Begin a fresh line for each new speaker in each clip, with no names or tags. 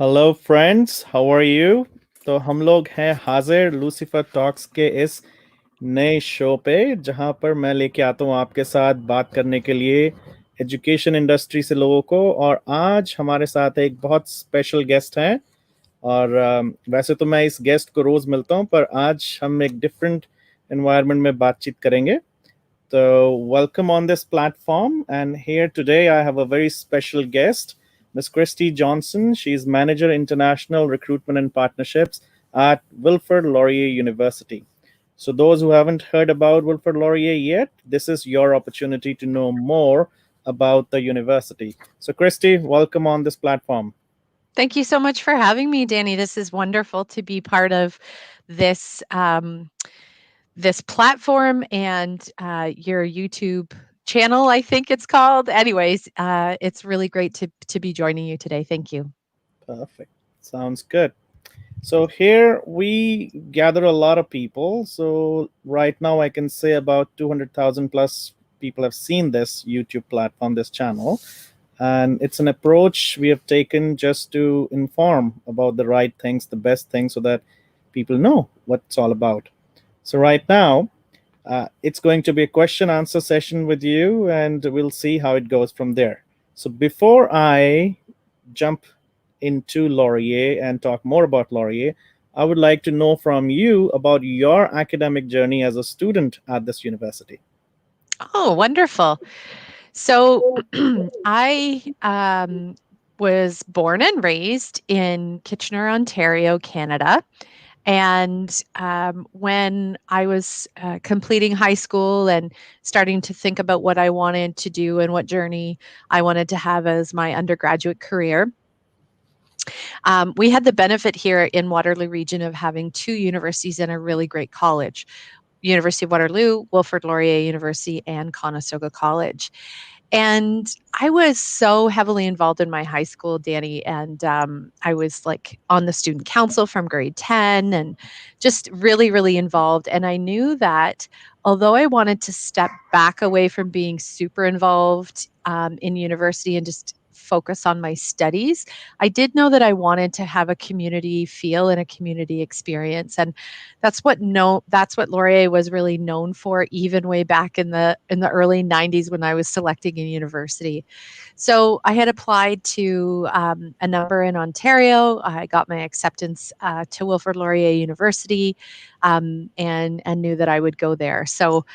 Hello friends, how are you. तो हम लोग हैं हाजिर लूसीफर टॉक्स के इस नए शो पे, जहां पर मैं लेके आता हूं आपके साथ बात करने के लिए एजुकेशन इंडस्ट्री से लोगों को। और आज हमारे साथ एक बहुत स्पेशल गेस्ट हैं। और वैसे तो मैं इस गेस्ट को रोज मिलता हूं, पर आज हम एक डिफरेंट एनवायरनमेंट में बातचीत करेंगे। So, welcome on this platform. And here today, I have a very special guest, Ms. Christie Johnson. She's Manager International Recruitment and Partnerships at Wilfrid Laurier University. So, those who haven't heard about Wilfrid Laurier yet, this is your opportunity to know more about the university. So, Christie, welcome on this platform.
Thank you so much for having me, Danny. This is wonderful to be part of this this platform and your YouTube channel, I think it's called. Anyways, it's really great to be joining you today. Thank you.
Perfect. Sounds good. So here we gather a lot of people. So right now I can say about 200,000 plus people have seen this YouTube platform, this channel. And it's an approach we have taken just to inform about the right things, the best things, so that people know what it's all about. So right now, it's going to be a question answer session with you, and we'll see how it goes from there. So before I jump into Laurier and talk more about Laurier, I would like to know from you about your academic journey as a student at this university.
Oh, wonderful. So I was born and raised in Kitchener, Ontario, Canada. And when I was completing high school and starting to think about what I wanted to do and what journey I wanted to have as my undergraduate career, we had the benefit here in Waterloo region of having two universities and a really great college. University of Waterloo, Wilfrid Laurier University, and Conestoga College. And I was so heavily involved in my high school, Danny, and I was like on the student council from grade 10 and just really, really involved. And I knew that although I wanted to step back away from being super involved in university and just focus on my studies, I did know that I wanted to have a community feel and a community experience. And that's what Laurier was really known for, even way back in the early 90s when I was selecting a university. So I had applied to a number in Ontario. I got my acceptance to Wilfrid Laurier University, and knew that I would go there. So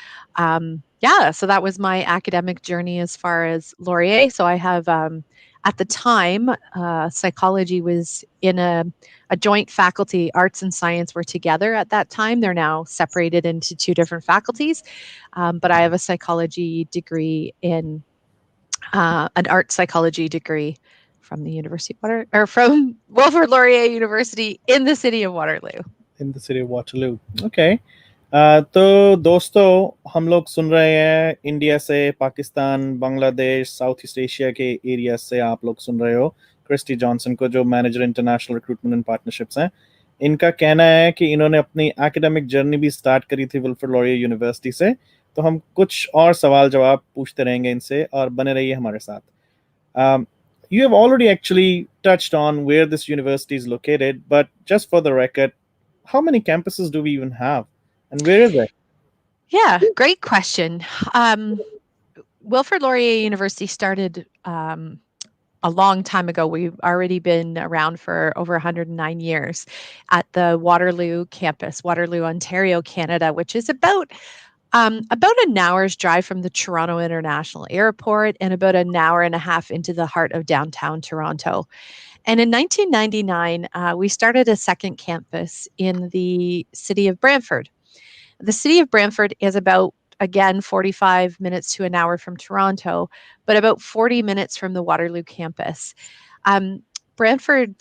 yeah, so that was my academic journey as far as Laurier. So I have at the time, psychology was in a joint faculty. Arts and science were together at that time. They're now separated into two different faculties. But I have a psychology degree in an art psychology degree from the University of Water or from Wilfrid Laurier University in the city of Waterloo.
In the city of Waterloo. Okay. तो दोस्तों, हम लोग सुन रहे हैं India से, Pakistan, Bangladesh, south east Asia के area से आप लोग सुन रहे हो क्रिस्टी जॉनसन को, जो manager international recruitment and partnerships हैं। इनका कहना है कि इन्होंने अपनी एकेडमिक जर्नी भी स्टार्ट करी थी विल्फ्रेड लॉरियर यूनिवर्सिटी से। तो हम कुछ और सवाल जवाब पूछते रहेंगे इनसे, और बने रहिए हमारे साथ। You have already actually touched on where this university is located, but just for the record, how many campuses do we even have, and where is it?
Yeah, great question. Wilfrid Laurier University started a long time ago. We've already been around for over 109 years at the Waterloo campus, Waterloo, Ontario, Canada, which is about an hour's drive from the Toronto International Airport and about an hour and a half into the heart of downtown Toronto. And in 1999, we started a second campus in the city of Brantford. The city of Brantford is about, again, 45 minutes to an hour from Toronto, but about 40 minutes from the Waterloo campus. Brantford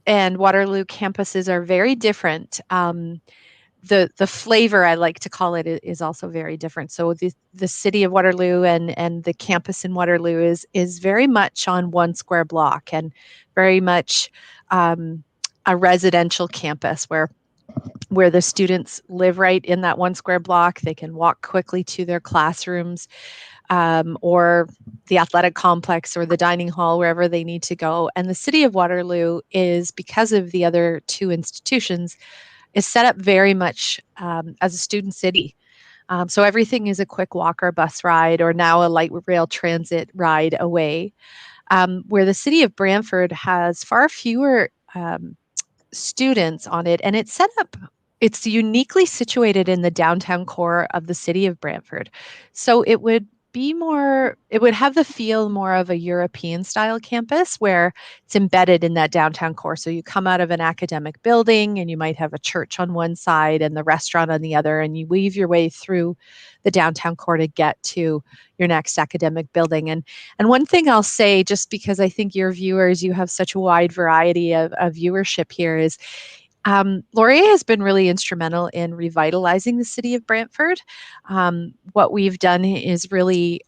and Waterloo campuses are very different. The flavor, I like to call it, is also very different. So the city of Waterloo and the campus in Waterloo is very much on one square block and very much a residential campus where the students live right in that one square block. They can walk quickly to their classrooms. or the athletic complex or the dining hall, wherever they need to go. And the city of Waterloo is, because of the other two institutions, is set up very much as a student city. So everything is a quick walk or bus ride, or now a light rail transit ride away. Where the city of Brantford has far fewer students on it, and it's uniquely situated in the downtown core of the city of Brantford. So it would have the feel more of a European style campus where it's embedded in that downtown core. So you come out of an academic building and you might have a church on one side and the restaurant on the other, and you weave your way through the downtown core to get to your next academic building. And one thing I'll say, just because I think your viewers, you have such a wide variety of viewership here, is Laurier has been really instrumental in revitalizing the city of Brantford. What we've done is really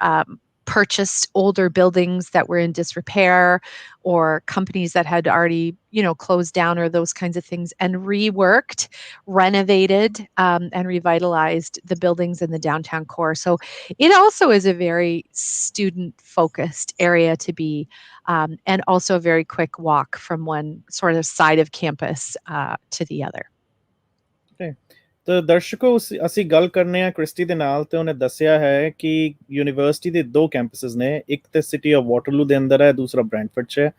purchased older buildings that were in disrepair, or companies that had already, closed down, or those kinds of things, and reworked, renovated, and revitalized the buildings in the downtown core. So it also is a very student-focused area to be, and also a very quick walk from one sort of side of campus to the other.
Okay. तो दर्शकों ਅਸੀਂ ਗੱਲ ਕਰਨੇ ਆ Christie ਦੇ ਨਾਲ ਤੇ ਉਹਨੇ ਦੱਸਿਆ ਹੈ ਕਿ ਯੂਨੀਵਰਸਿਟੀ ਦੇ ਦੋ ਕੈਂਪਸਸ ਨੇ, ਇੱਕ ਤੇ ਸਿਟੀ ਆਫ ਵਾਟਰਲੂ ਦੇ ਅੰਦਰ ਹੈ, ਦੂਸਰਾ ਬ੍ਰੈਂਟਫੋਰਡ 'ਚ ਹੈ।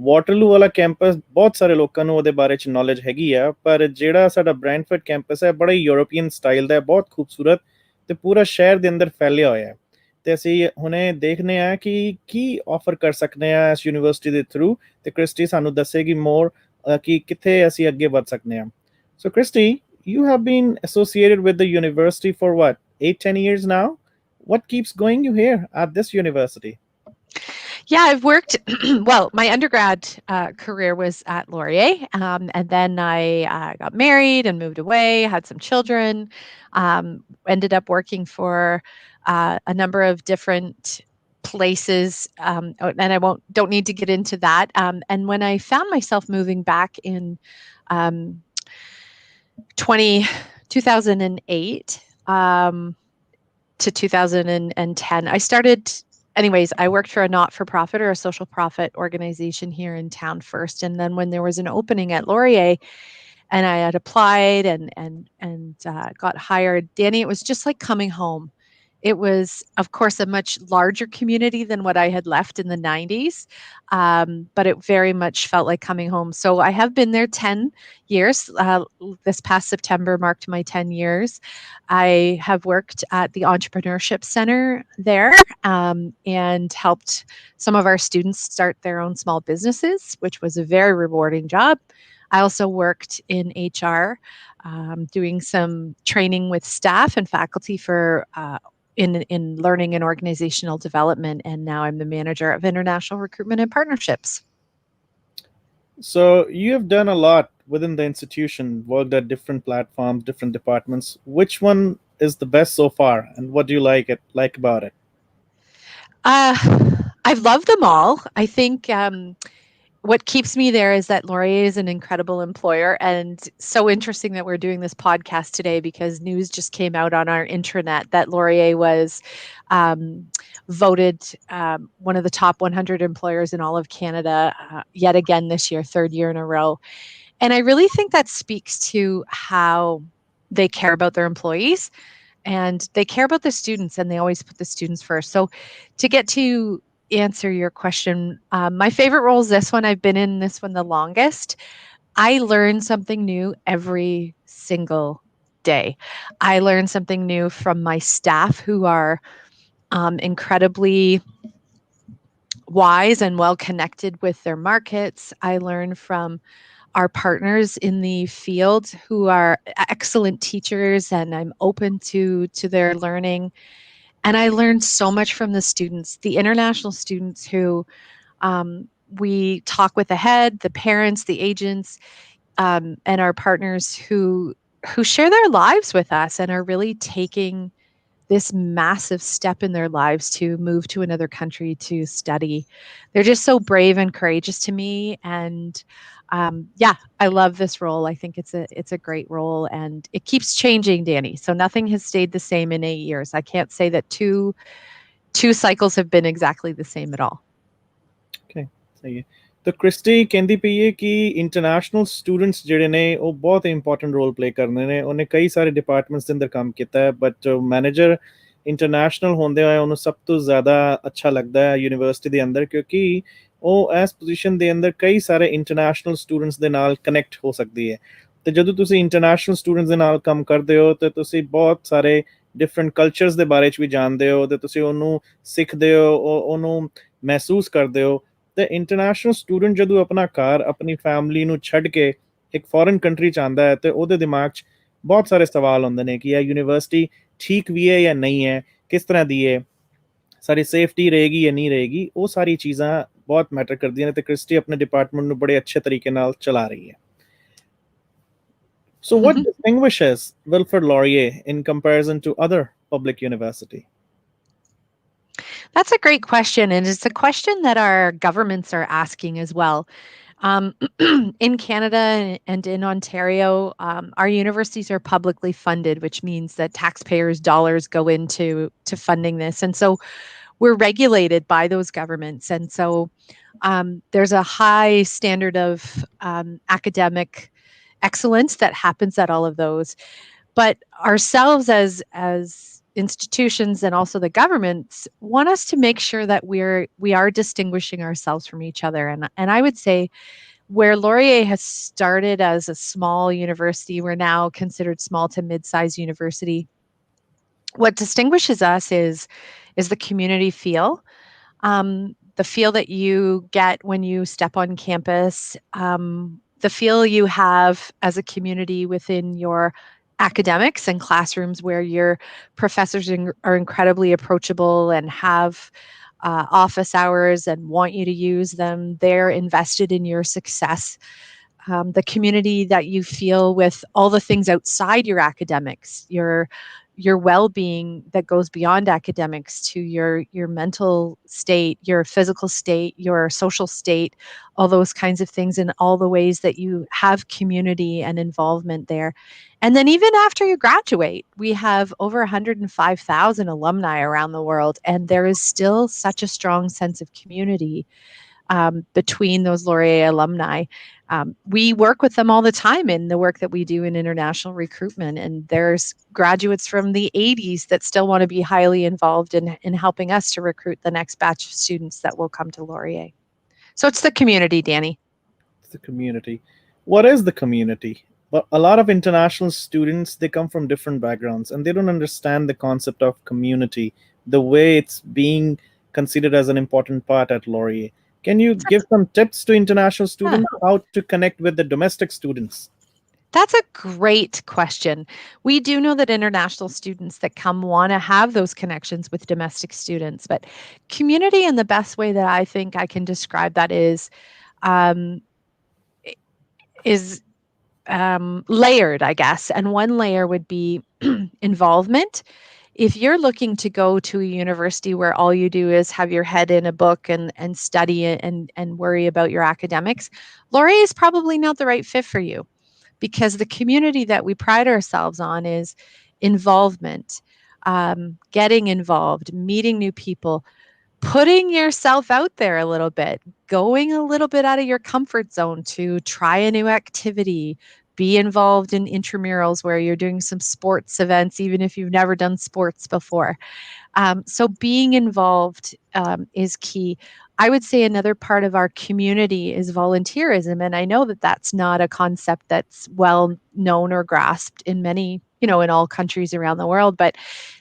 ਵਾਟਰਲੂ ਵਾਲਾ ਕੈਂਪਸ ਬਹੁਤ ਸਾਰੇ ਲੋਕਾਂ ਨੂੰ ਉਹਦੇ ਬਾਰੇ 'ਚ ਨੌਲੇਜ ਹੈਗੀ ਆ, ਪਰ ਜਿਹੜਾ ਸਾਡਾ ਬ੍ਰੈਂਟਫੋਰਡ ਕੈਂਪਸ ਹੈ ਬੜਾ ਯੂਰੋਪੀਅਨ ਸਟਾਈਲ ਦਾ ਹੈ, ਬਹੁਤ ਖੂਬਸੂਰਤ ਤੇ ਪੂਰਾ ਸ਼ਹਿਰ ਦੇ ਅੰਦਰ ਫੈਲਿਆ ਹੋਇਆ ਹੈ। ਤੇ ਅਸੀਂ ਹੁਣੇ ਦੇਖਨੇ ਆ ਕਿ ਕੀ ਆਫਰ ਕਰ ਸਕਦੇ ਆ ਇਸ ਯੂਨੀਵਰਸਿਟੀ ਦੇ ਥਰੂ, ਤੇ ਕ੍ਰਿਸਟੀ ਸਾਨੂੰ ਦੱਸੇਗੀ ਮੋਰ ਕਿ ਕਿੱਥੇ ਅਸੀਂ ਅੱਗੇ ਵਧ ਸਕਦੇ ਆ। ਸੋ Christie, you have been associated with the university for what, 8-10 years now? What keeps going you here at this university?
Yeah, I've worked, well, my undergrad career was at Laurier, and then I got married and moved away, had some children, ended up working for a number of different places, and don't need to get into that. And when I found myself moving back in 2008 to 2010, I started, anyways, I worked for a not-for-profit or a social profit organization here in town first. And then when there was an opening at Laurier and I had applied and got hired, Danny, it was just like coming home. It was, of course, a much larger community than what I had left in the 90s, but it very much felt like coming home. So I have been there 10 years. This past September marked my 10 years. I have worked at the Entrepreneurship Center there, and helped some of our students start their own small businesses, which was a very rewarding job. I also worked in HR, doing some training with staff and faculty for in learning and organizational development, and now I'm the manager of International Recruitment and Partnerships.
So you have done a lot within the institution, worked at different platforms, different departments. Which one is the best so far, and what do you like about it?
I've loved them all. I think what keeps me there is that Laurier is an incredible employer, and so interesting that we're doing this podcast today, because news just came out on our intranet that Laurier was voted one of the top 100 employers in all of Canada yet again this year, third year in a row. And I really think that speaks to how they care about their employees, and they care about the students, and they always put the students first. So to get to answer your question, my favorite role is this one. I've been in this one the longest. I learn something new every single day. I learn something new from my staff, who are incredibly wise and well connected with their markets. I learn from our partners in the field, who are excellent teachers, and I'm open to their learning. And I learned so much from the students, the international students, who we talk with the head, the parents, the agents, and our partners who share their lives with us and are really taking this massive step in their lives to move to another country to study. They're just so brave and courageous to me. And yeah, I love this role. I think it's a great role, and it keeps changing, Danny. So nothing has stayed the same in 8 years. I can't say that two two cycles have been exactly the same at all.
Okay, सही है। तो Christie कहती पई है कि international students ਜਿਹੜੇ ਨੇ ਉਹ ਬਹੁਤ ਇੰਪੋਰਟੈਂਟ ਰੋਲ ਪਲੇ ਕਰਨੇ ਨੇ। ਉਹਨੇ ਕਈ ਸਾਰੇ ਡਿਪਾਰਟਮੈਂਟਸ ਦੇ ਅੰਦਰ ਕੰਮ ਕੀਤਾ ਹੈ, ਬਟ ਜੋ ਮੈਨੇਜਰ ਇੰਟਰਨੈਸ਼ਨਲ ਹੁੰਦੇ ਹੋਏ ਉਹਨੂੰ ਸਭ ਤੋਂ ਜ਼ਿਆਦਾ ਅੱਛਾ ਲੱਗਦਾ ਹੈ ਯੂਨੀਵਰਸਿਟੀ ਦੇ ਅੰਦਰ, ਕਿਉਂਕਿ ਉਹ ਇਸ ਪੋਜੀਸ਼ਨ ਦੇ ਅੰਦਰ ਕਈ ਸਾਰੇ ਇੰਟਰਨੈਸ਼ਨਲ ਸਟੂਡੈਂਟਸ ਦੇ ਨਾਲ ਕਨੈਕਟ ਹੋ ਸਕਦੀ ਹੈ। ਤੇ ਜਦੋਂ ਤੁਸੀਂ ਇੰਟਰਨੈਸ਼ਨਲ ਸਟੂਡੈਂਟਸ ਦੇ ਨਾਲ ਕੰਮ ਕਰਦੇ ਹੋ ਤੇ ਤੁਸੀਂ ਬਹੁਤ ਸਾਰੇ ਡਿਫਰੈਂਟ ਕਲਚਰਸ ਦੇ ਬਾਰੇ ਚ ਵੀ ਜਾਣਦੇ ਹੋ ਤੇ ਤੁਸੀਂ ਉਹਨੂੰ ਸਿੱਖਦੇ ਹੋ, ਉਹਨੂੰ ਮਹਿਸੂਸ ਕਰਦੇ ਹੋ। ਤੇ ਇੰਟਰਨੈਸ਼ਨਲ ਸਟੂਡੈਂਟ ਜਦੋਂ ਆਪਣਾ ਘਰ ਆਪਣੀ ਫੈਮਿਲੀ ਨੂੰ ਛੱਡ ਕੇ ਇੱਕ ਫੋਰਨ ਕੰਟਰੀ ਚ ਆਉਂਦਾ ਹੈ ਤੇ ਉਹਦੇ ਦਿਮਾਗ 'ਚ ਬਹੁਤ ਸਾਰੇ ਸਵਾਲ ਹੁੰਦੇ ਨੇ ਕਿ ਇਹ ਯੂਨੀਵਰਸਿਟੀ ਠੀਕ ਵੀ ਹੈ ਜਾਂ ਨਹੀਂ ਹੈ, ਕਿਸ ਤਰ੍ਹਾਂ ਦੀ ਹੈ, ਸਾਡੀ ਸੇਫਟੀ ਰਹੇਗੀ ਜਾਂ ਨਹੀਂ ਰਹੇਗੀ। ਉਹ ਸਾਰੀ ਚੀਜ਼ਾਂ ਬਹੁਤ ਮੈਟਰ ਕਰਦੀਆਂ ਨੇ ਤੇ ਕ੍ਰਿਸਟੀ ਆਪਣੇ ਡਿਪਾਰਟਮੈਂਟ ਨੂੰ ਬੜੇ ਅੱਛੇ ਤਰੀਕੇ ਨਾਲ ਚਲਾ ਰਹੀ ਹੈ। So what distinguishes Wilfrid Laurier in comparison to other public university?
That's a great question, and it's a question that our governments are asking as well. In Canada and in Ontario, our universities are publicly funded, which means that taxpayers' dollars go into funding this, and so we're regulated by those governments, and so there's a high standard of academic excellence that happens at all of those. But ourselves as institutions and also the governments want us to make sure that we are distinguishing ourselves from each other. And I would say where Laurier has started as a small university, we're now considered small to mid-sized university. What distinguishes us is the community feel. The feel that you get when you step on campus, the feel you have as a community within your academics and classrooms where your professors are incredibly approachable and have office hours and want you to use them. They're invested in your success. The community that you feel with all the things outside your academics, your well-being that goes beyond academics to your mental state, your physical state, your social state, all those kinds of things, and all the ways that you have community and involvement there. And then even after you graduate, we have over 105,000 alumni around the world, and there is still such a strong sense of community between those Laurier alumni. We work with them all the time in the work that we do in international recruitment. And there's graduates from the 80s that still want to be highly involved in helping us to recruit the next batch of students that will come to Laurier. So it's the community, Danny.
It's the community. What is the community? But a lot of international students, they come from different backgrounds and they don't understand the concept of community, the way it's being considered as an important part at Laurier. Can you give some tips to international students how to connect with the domestic students?
That's a great question. We do know that international students that come want to have those connections with domestic students, but community, in the best way that I think I can describe that is layered, I guess. And one layer would be involvement. If you're looking to go to a university where all you do is have your head in a book and study and worry about your academics, Laurier is probably not the right fit for you, because the community that we pride ourselves on is involvement, getting involved, meeting new people, putting yourself out there a little bit, going a little bit out of your comfort zone to try a new activity, be involved in intramurals where you're doing some sports events, even if you've never done sports before. So being involved is key. I would say another part of our community is volunteerism. And I know that that's not a concept that's well known or grasped in many, in all countries around the world. But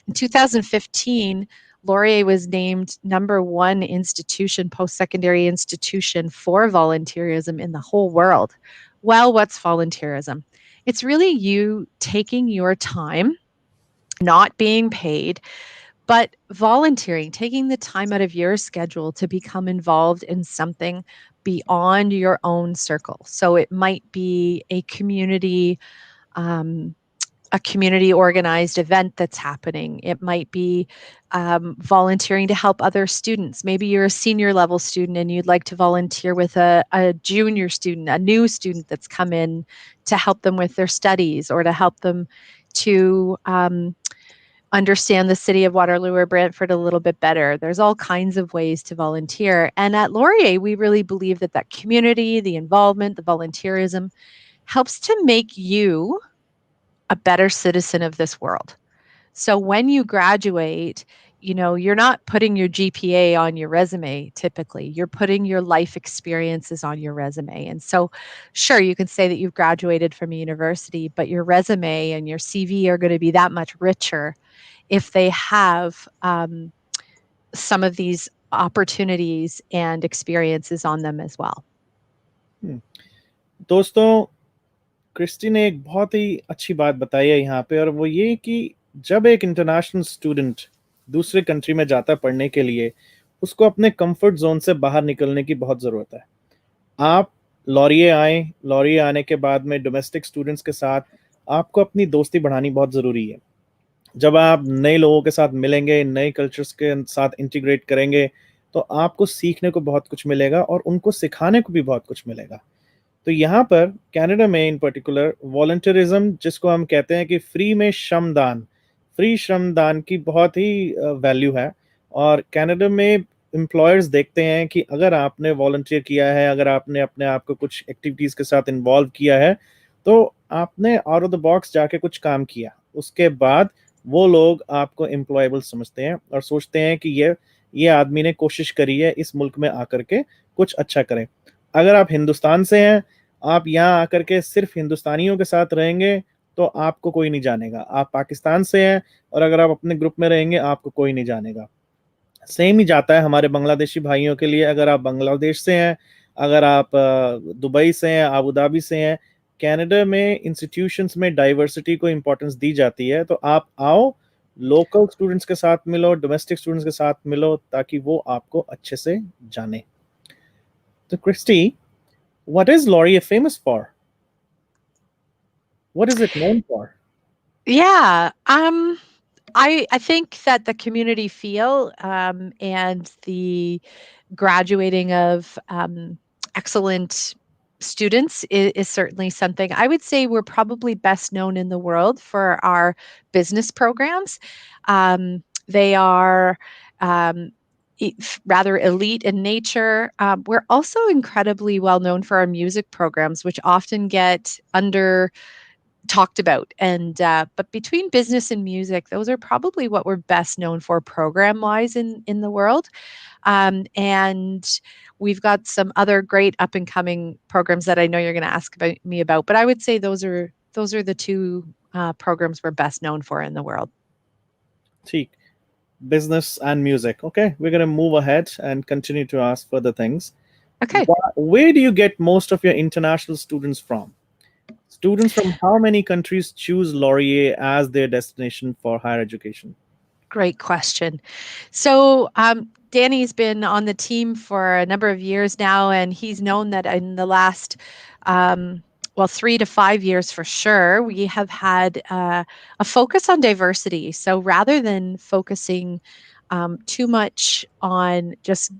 in 2015, Laurier was named #1 institution, post-secondary institution for volunteerism in the whole world. Well, what's volunteerism? It's really you taking your time, not being paid, but volunteering, taking the time out of your schedule to become involved in something beyond your own circle. So it might be a community organized event that's happening. It might be volunteering to help other students. Maybe you're a senior level student and you'd like to volunteer with a junior student, a new student that's come in to help them with their studies or to help them to understand the city of Waterloo or Brantford a little bit better. There's all kinds of ways to volunteer. And at Laurier, we really believe that that community, the involvement, the volunteerism helps to make you a better citizen of this world. So when you graduate, you're not putting your GPA on your resume typically. You're putting your life experiences on your resume. And so, sure, you can say that you've graduated from a university, but your resume and your CV are going to be that much richer if they have some of these opportunities and experiences on them as well.
दोस्तों, Christie ने एक बहुत ही अच्छी बात बताई है यहाँ पे, और वो ये कि जब एक इंटरनेशनल स्टूडेंट दूसरे कंट्री में जाता है पढ़ने के लिए, उसको अपने कंफर्ट जोन से बाहर निकलने की बहुत ज़रूरत है। आप लॉरिये आने के बाद में डोमेस्टिक स्टूडेंट्स के साथ आपको अपनी दोस्ती बढ़ानी बहुत ज़रूरी है। जब आप नए लोगों के साथ मिलेंगे, नए कल्चर्स के साथ इंटीग्रेट करेंगे, तो आपको सीखने को बहुत कुछ मिलेगा और उनको सिखाने को भी बहुत कुछ मिलेगा। तो यहाँ पर कनाडा में इन पर्टिकुलर वॉलंटियरिज्म, जिसको हम कहते हैं कि फ्री श्रमदान की बहुत ही वैल्यू है। और कनाडा में एम्प्लॉयर्स देखते हैं कि अगर आपने वॉलंटियर किया है, अगर आपने अपने आप को कुछ एक्टिविटीज़ के साथ इन्वॉल्व किया है, तो आपने आउट ऑफ द बॉक्स जाके कुछ काम किया, उसके बाद वो लोग आपको एम्प्लॉयबल समझते हैं और सोचते हैं कि ये आदमी ने कोशिश करी है इस मुल्क में आकर के कुछ अच्छा करें। अगर आप हिंदुस्तान से हैं, आप यहाँ आकर के सिर्फ हिंदुस्तानियों के साथ रहेंगे तो आपको कोई नहीं जानेगा। आप पाकिस्तान से हैं और अगर आप अपने ग्रुप में रहेंगे, आपको कोई नहीं जानेगा। सेम ही जाता है हमारे बांग्लादेशी भाइयों के लिए। अगर आप बांग्लादेश से हैं, अगर आप दुबई से हैं, अबू धाबी से हैं, कनाडा में इंस्टीट्यूशंस में डाइवर्सिटी को इंपॉर्टेंस दी जाती है। तो आप आओ, लोकल स्टूडेंट्स के साथ मिलो, डोमेस्टिक स्टूडेंट्स के साथ मिलो, ताकि वो आपको अच्छे से जाने। तो Christie, what is Laurier famous for? What is it known for?
Yeah. I think that the community feel and the graduating of excellent students is certainly something. I would say we're probably best known in the world for our business programs. They are rather elite in nature. We're also incredibly well known for our music programs, which often get under talked about. And but between business and music, those are probably what we're best known for program wise in the world. And we've got some other great up and coming programs that I know you're going to ask me about. But I would say those are the two programs we're best known for in the world.
ठीक, business and music. Okay, we're going to move ahead and continue to ask further things.
Okay.
Where do you get most of your international students from? Students from how many countries choose Laurier as their destination for higher education?
Great question. So, Danny's been on the team for a number of years now, and he's known that in the last, 3 to 5 years for sure, we have had a focus on diversity. So, rather than focusing too much on just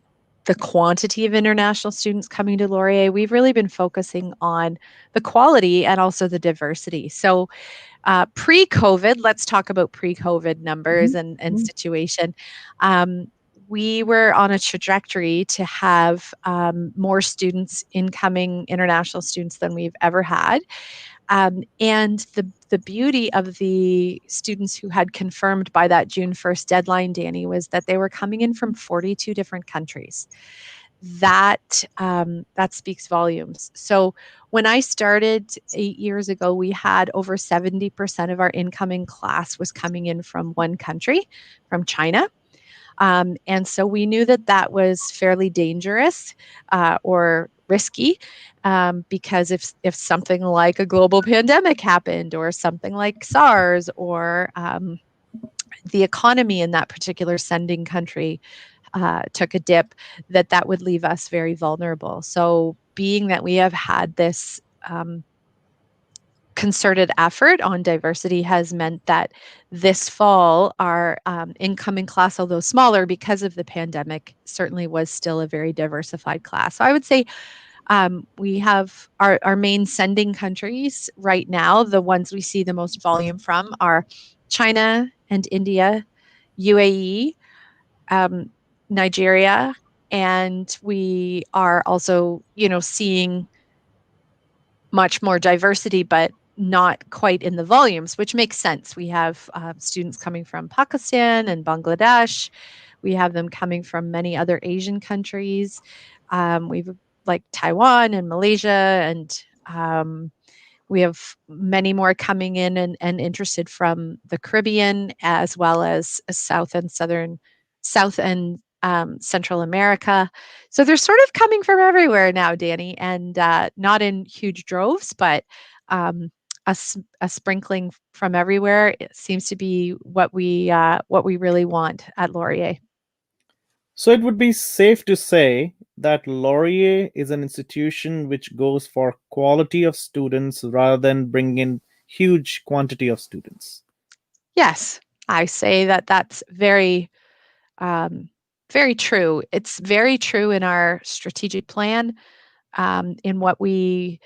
the quantity of international students coming to Laurier, we've really been focusing on the quality and also the diversity. So, pre-COVID, let's talk about pre-COVID numbers and situation. We were on a trajectory to have more students, incoming international students, than we've ever had. And the beauty of the students who had confirmed by that June 1st deadline, Danny, was that they were coming in from 42 different countries. That speaks volumes. So when I started 8 years ago, we had over 70% of our incoming class was coming in from one country, from China. And so we knew that was fairly dangerous or risky, because if something like a global pandemic happened, or something like SARS, or the economy in that particular sending country took a dip, that would leave us very vulnerable. So being that we have had this concerted effort on diversity has meant that this fall our incoming class, although smaller because of the pandemic, certainly was still a very diversified class. So I would say we have our main sending countries right now. The ones we see the most volume from are China and India, UAE, Nigeria, and we are also, seeing much more diversity, but not quite in the volumes, which makes sense. We have students coming from Pakistan and Bangladesh. We have them coming from many other Asian countries. We've like Taiwan and Malaysia, and we have many more coming in and interested from the Caribbean, as well as South and Central America. So they're sort of coming from everywhere now, Danny, and not in huge droves, but a sprinkling from everywhere. It seems to be what we really want at Laurier.
So it would be safe to say that Laurier is an institution which goes for quality of students rather than bring in huge quantity of students.
Yes, I say that that's very, very true. It's very true in our strategic plan, in what we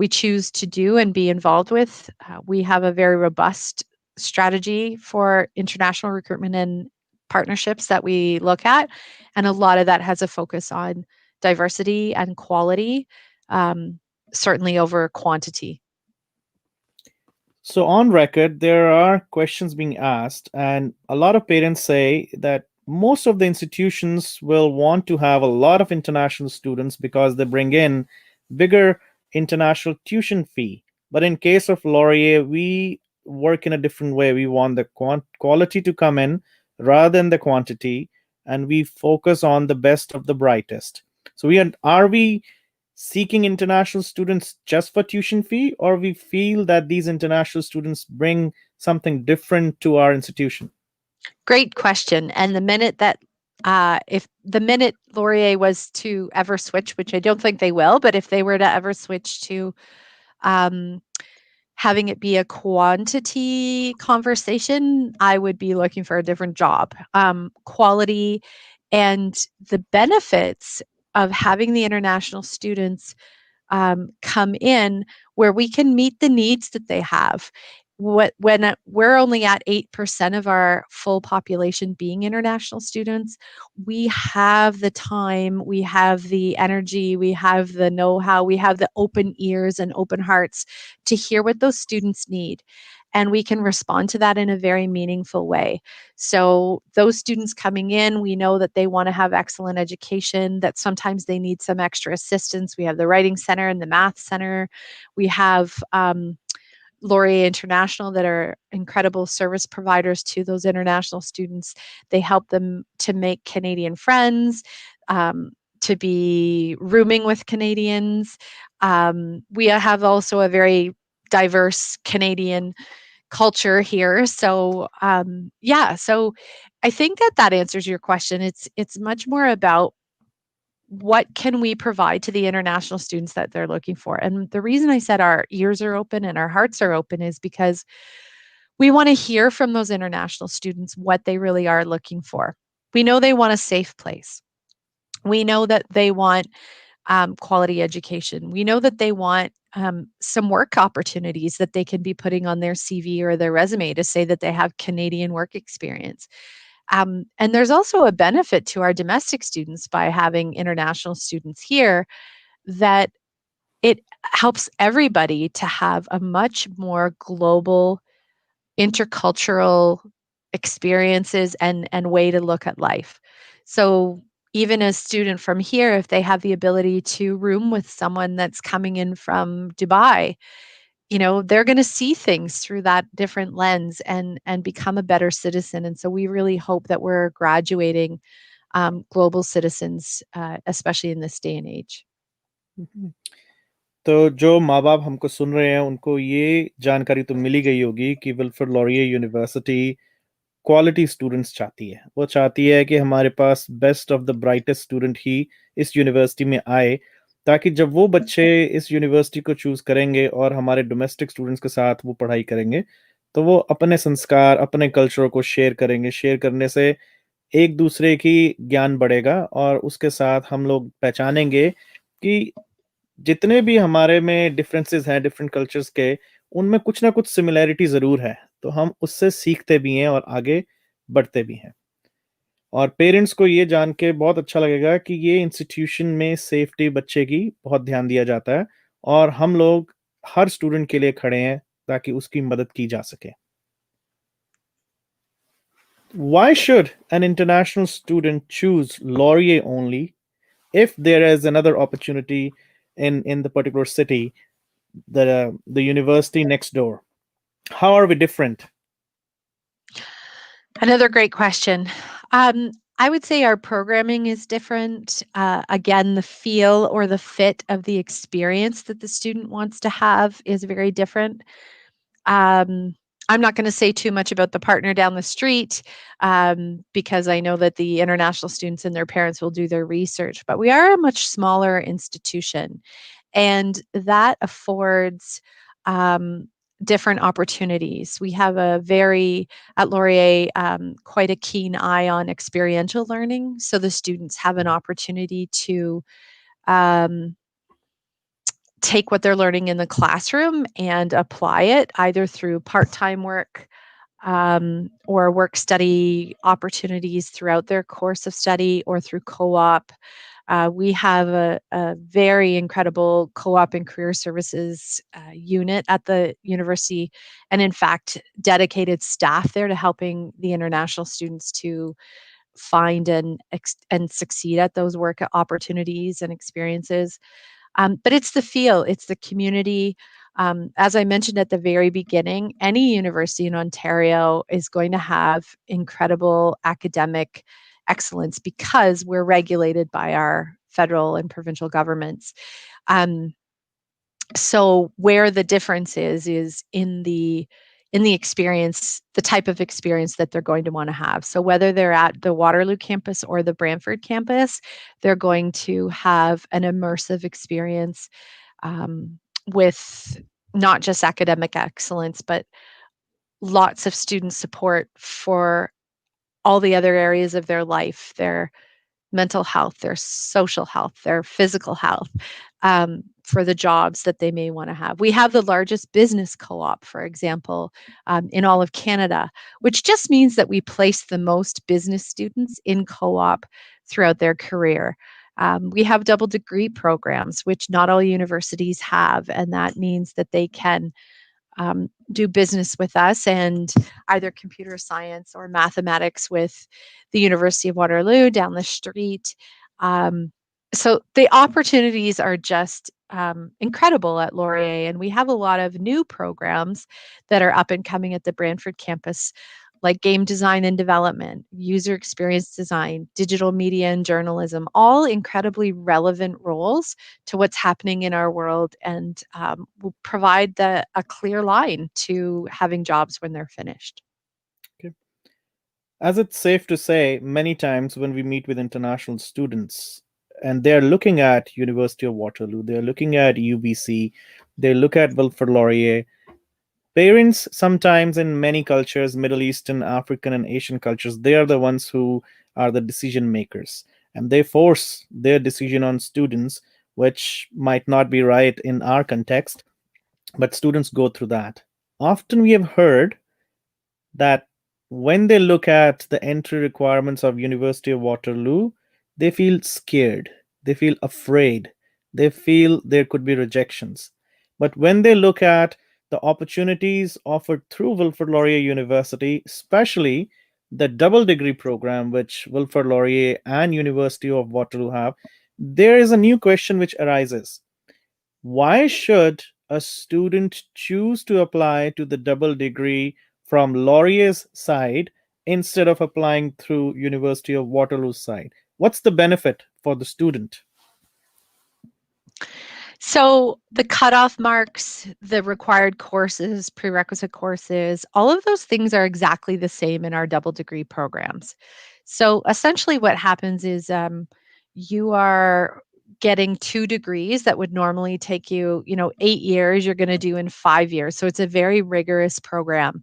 choose to do and be involved with. We have a very robust strategy for international recruitment and partnerships that we look at, and a lot of that has a focus on diversity and quality, certainly over quantity.
So, on record, there are questions being asked, and a lot of parents say that most of the institutions will want to have a lot of international students because they bring in bigger international tuition fee. But in case of Laurier, we work in a different way. We want the quality to come in rather than the quantity, and we focus on the best of the brightest. So, are we seeking international students just for tuition fee, or we feel that these international students bring something different to our institution?
Great question. And the minute that if the minute Laurier was to ever switch, which I don't think they will, but if they were to ever switch to um, having it be a quantity conversation, I would be looking for a different job. Quality and the benefits of having the international students come in, where we can meet the needs that they have. When we're only at 8% of our full population being international students, we have the time, we have the energy, we have the know-how, we have the open ears and open hearts to hear what those students need. And we can respond to that in a very meaningful way. So those students coming in, we know that they want to have excellent education, that sometimes they need some extra assistance. We have the Writing Center and the Math Center. We have Laurier International that are incredible service providers to those international students. They help them to make Canadian friends, to be rooming with Canadians. We have also a very diverse Canadian culture here. So so I think that answers your question. It's much more about what can we provide to the international students that they're looking for. And the reason I said our ears are open and our hearts are open is because we want to hear from those international students what they really are looking for. We know they want a safe place. We know that they want quality education. We know that they want some work opportunities that they can be putting on their CV or their resume to say that they have Canadian work experience. And there's also a benefit to our domestic students by having international students here, that it helps everybody to have a much more global, intercultural experiences and way to look at life. So even a student from here, if they have the ability to room with someone that's coming in from Dubai, they're going to see things through that different lens and become a better citizen. And so we really hope that we're graduating global citizens, especially in this day and age.
तो जो माँ बाप हमको सुन रहे हैं उनको ये जानकारी तो मिली गई होगी कि Wilfrid Laurier university quality students चाहती है। वो चाहती है कि हमारे पास best of the brightest student ही इस यूनिवर्सिटी में आए, ताकि जब वो बच्चे इस यूनिवर्सिटी को चूज करेंगे और हमारे डोमेस्टिक स्टूडेंट्स के साथ वो पढ़ाई करेंगे, तो वो अपने संस्कार, अपने कल्चर को शेयर करेंगे। शेयर करने से एक दूसरे की ज्ञान बढ़ेगा और उसके साथ हम लोग पहचानेंगे कि जितने भी हमारे में डिफरेंसेस हैं डिफरेंट कल्चर्स के, उनमें कुछ ना कुछ सिमिलैरिटी ज़रूर है। तो हम उससे सीखते भी हैं और आगे बढ़ते भी हैं। और पेरेंट्स को ये जान के बहुत अच्छा लगेगा कि ये इंस्टीट्यूशन में सेफ्टी बच्चे की बहुत ध्यान दिया जाता है, और हम लोग हर स्टूडेंट के लिए खड़े हैं ताकि उसकी मदद की जा सके। Why should an international student choose Laurier only if there is another opportunity in the particular city, the university next door? How are we different?
Another great question. I would say our programming is different. Again, the feel or the fit of the experience that the student wants to have is very different. Um, I'm not going to say too much about the partner down the street because I know that the international students and their parents will do their research, but we are a much smaller institution, and that affords um, different opportunities. We have at Laurier, quite a keen eye on experiential learning. So the students have an opportunity to um, take what they're learning in the classroom and apply it either through part-time work or work study opportunities throughout their course of study or through co-op. We have a very incredible co-op and career services unit at the university, and in fact, dedicated staff there to helping the international students to find and succeed at those work opportunities and experiences. But it's the feel, it's the community. As I mentioned at the very beginning, any university in Ontario is going to have incredible academic excellence because we're regulated by our federal and provincial governments. Um, so where the difference is in the experience, the type of experience that they're going to want to have. So whether they're at the Waterloo campus or the Brantford campus, they're going to have an immersive experience with not just academic excellence, but lots of student support for all the other areas of their life, their mental health, their social health, their physical health, for the jobs that they may want to have. We have the largest business co op, for example, in all of Canada, which just means that we place the most business students in co op throughout their career. We have double degree programs, which not all universities have, and that means that they can do business with us and either computer science or mathematics with the University of Waterloo down the street. Um, so the opportunities are just incredible at Laurier, and we have a lot of new programs that are up and coming at the Brantford campus, like game design and development, user experience design, digital media and journalism, all incredibly relevant roles to what's happening in our world, and will provide a clear line to having jobs when they're finished.
Okay. As it's safe to say, many times when we meet with international students and they're looking at University of Waterloo, they're looking at UBC, they look at Wilfrid Laurier, parents sometimes in many cultures, Middle Eastern, African, and Asian cultures, they are the ones who are the decision makers, and they force their decision on students, which might not be right in our context, but students go through that. Often we have heard that when they look at the entry requirements of University of Waterloo, they feel scared, they feel afraid, they feel there could be rejections. But when they look at the opportunities offered through Wilfrid Laurier University, especially the double degree program which Wilfrid Laurier and University of Waterloo have, there is a new question which arises. Why should a student choose to apply to the double degree from Laurier's side instead of applying through University of Waterloo's side? What's the benefit for the student?
So the cutoff marks, the required courses, prerequisite courses, all of those things are exactly the same in our double degree programs. So essentially, what happens is you are getting 2 degrees that would normally take you, 8 years, you're going to do in 5 years. So it's a very rigorous program.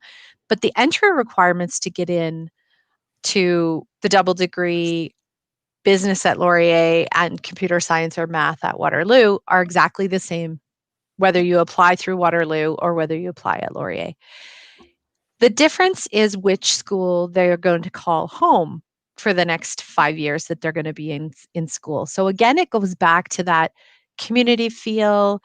But the entry requirements to get in to the double degree business at Laurier and computer science or math at Waterloo are exactly the same, whether you apply through Waterloo or whether you apply at Laurier. The difference is which school they're going to call home for the next 5 years that they're going to be in school. So again, it goes back to that community feel.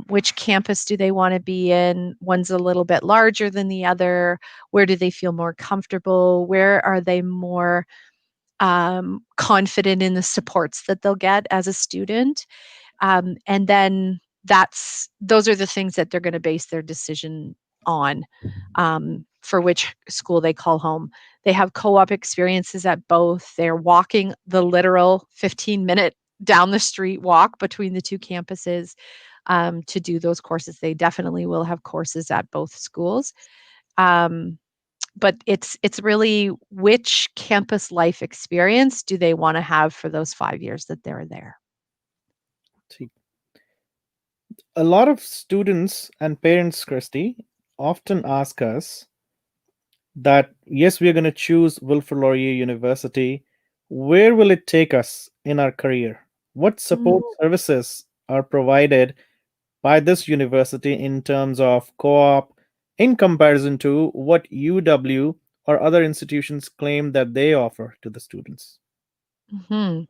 Which campus do they want to be in? One's a little bit larger than the other. Where do they feel more comfortable? Where are they more confident in the supports that they'll get as a student? And then those are the things that they're going to base their decision on, for which school they call home. They have co-op experiences at both. They're walking the literal 15-minute down the street walk between the two campuses to do those courses. They definitely will have courses at both schools. But it's really which campus life experience do they want to have for those 5 years that they're there.
A lot of students and parents, Christie, often ask us that, yes, we are going to choose Wilfrid Laurier University. Where will it take us in our career? What support services are provided by this university in terms of co-op in comparison to what UW or other institutions claim that they offer to the students?
Mm-hmm.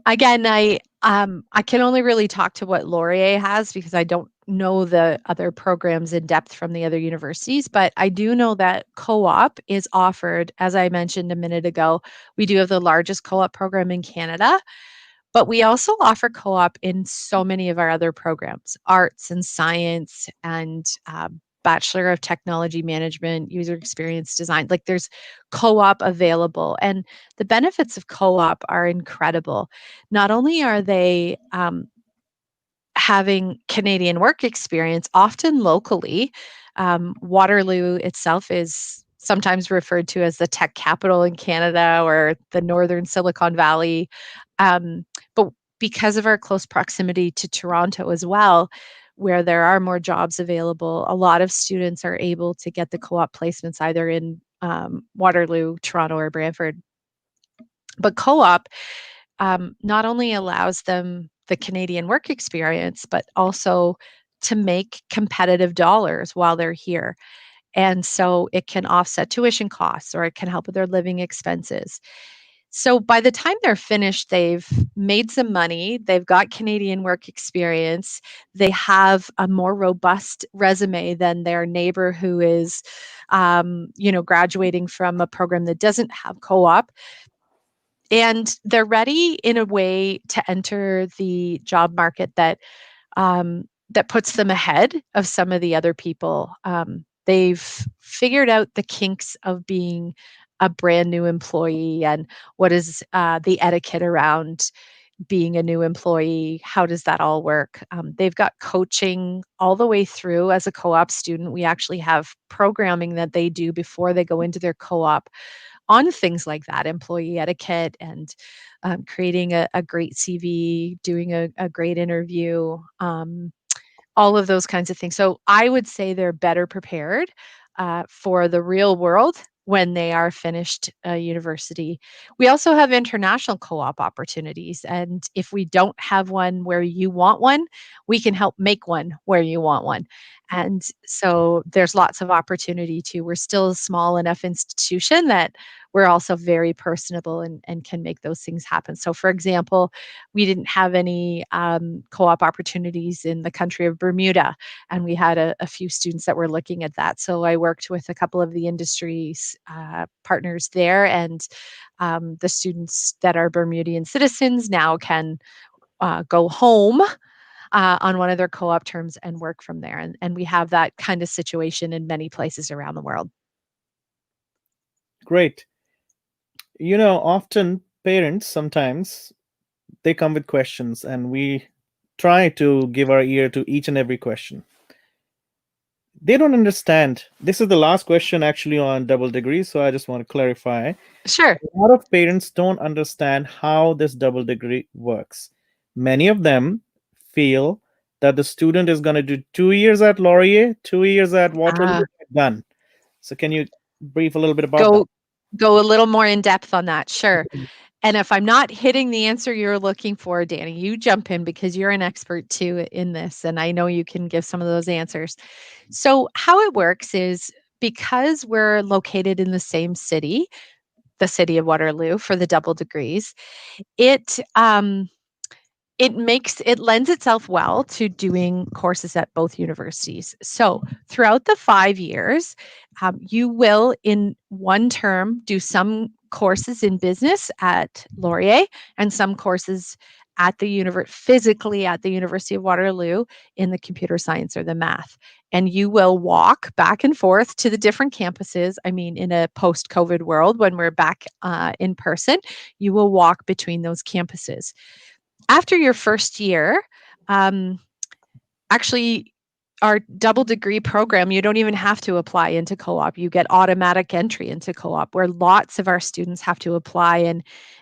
Again, I can only really talk to what Laurier has because I don't know the other programs in depth from the other universities, but I do know that co-op is offered, as I mentioned a minute ago. We do have the largest co-op program in Canada, but we also offer co-op in so many of our other programs, arts and science and Bachelor of Technology Management, user experience design. Like there's co-op available. And the benefits of co-op are incredible. Not only are they having Canadian work experience, often locally, Waterloo itself is sometimes referred to as the tech capital in Canada or the Northern Silicon Valley. But because of our close proximity to Toronto as well, where there are more jobs available, a lot of students are able to get the co-op placements either in Waterloo, Toronto, or Brantford. But co-op not only allows them the Canadian work experience, but also to make competitive dollars while they're here. And so it can offset tuition costs or it can help with their living expenses. So by the time they're finished, they've made some money, they've got Canadian work experience, they have a more robust resume than their neighbor who is, graduating from a program that doesn't have co-op. And they're ready in a way to enter the job market that puts them ahead of some of the other people. They've figured out the kinks of being a brand new employee and what is the etiquette around being a new employee. How does that all work? They've got coaching all the way through as a co-op student. We actually have programming that they do before they go into their co-op on things like that, employee etiquette and creating a great CV, doing a great interview, all of those kinds of things. So I would say they're better prepared for the real world when they are finished university. We also have international co-op opportunities. And if we don't have one where you want one, we can help make one where you want one. And so there's lots of opportunity too. We're still a small enough institution that we're also very personable and can make those things happen. So for example, we didn't have any co-op opportunities in the country of Bermuda, and we had a few students that were looking at that. So I worked with a couple of the industry's partners there, and the students that are Bermudian citizens now can go home on one of their co-op terms and work from there. And we have that kind of situation in many places around the world.
Great. Often parents sometimes they come with questions and we try to give our ear to each and every question. They don't understand. This is the last question actually on double degree, so I just want to clarify.
Sure.
A lot of parents don't understand how this double degree works. Many of them feel that the student is going to do 2 years at Laurier, 2 years at Waterloo, done. So can you brief a little bit about that?
Go a little more in depth on that. Sure. And if I'm not hitting the answer you're looking for, Danny, you jump in because you're an expert too in this. And I know you can give some of those answers. So, how it works is because we're located in the same city, the city of Waterloo, for the double degrees, it it lends itself well to doing courses at both universities. So throughout the 5 years, you will in one term do some courses in business at Laurier and some courses at the physically at the University of Waterloo in the computer science or the math. And you will walk back and forth to the different campuses. I mean, in a post-COVID world, when we're back in person, you will walk between those campuses. After your first year, um, actually, our double degree program, you don't even have to apply into co-op. You get automatic entry into co-op, where lots of our students have to apply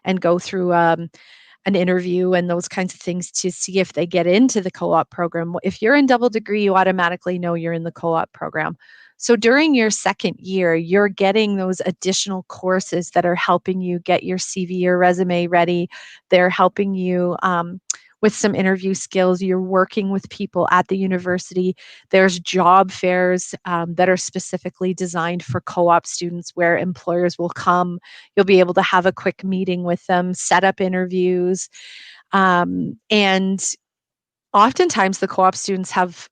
and go through an interview and those kinds of things to see if they get into the co-op program. If you're in double degree, you automatically know you're in the co-op program. So during your second year, you're getting those additional courses that are helping you get your CV or resume ready. They're helping you with some interview skills. You're working with people at the university. There's job fairs that are specifically designed for co-op students where employers will come. You'll be able to have a quick meeting with them, set up interviews. And oftentimes the co-op students have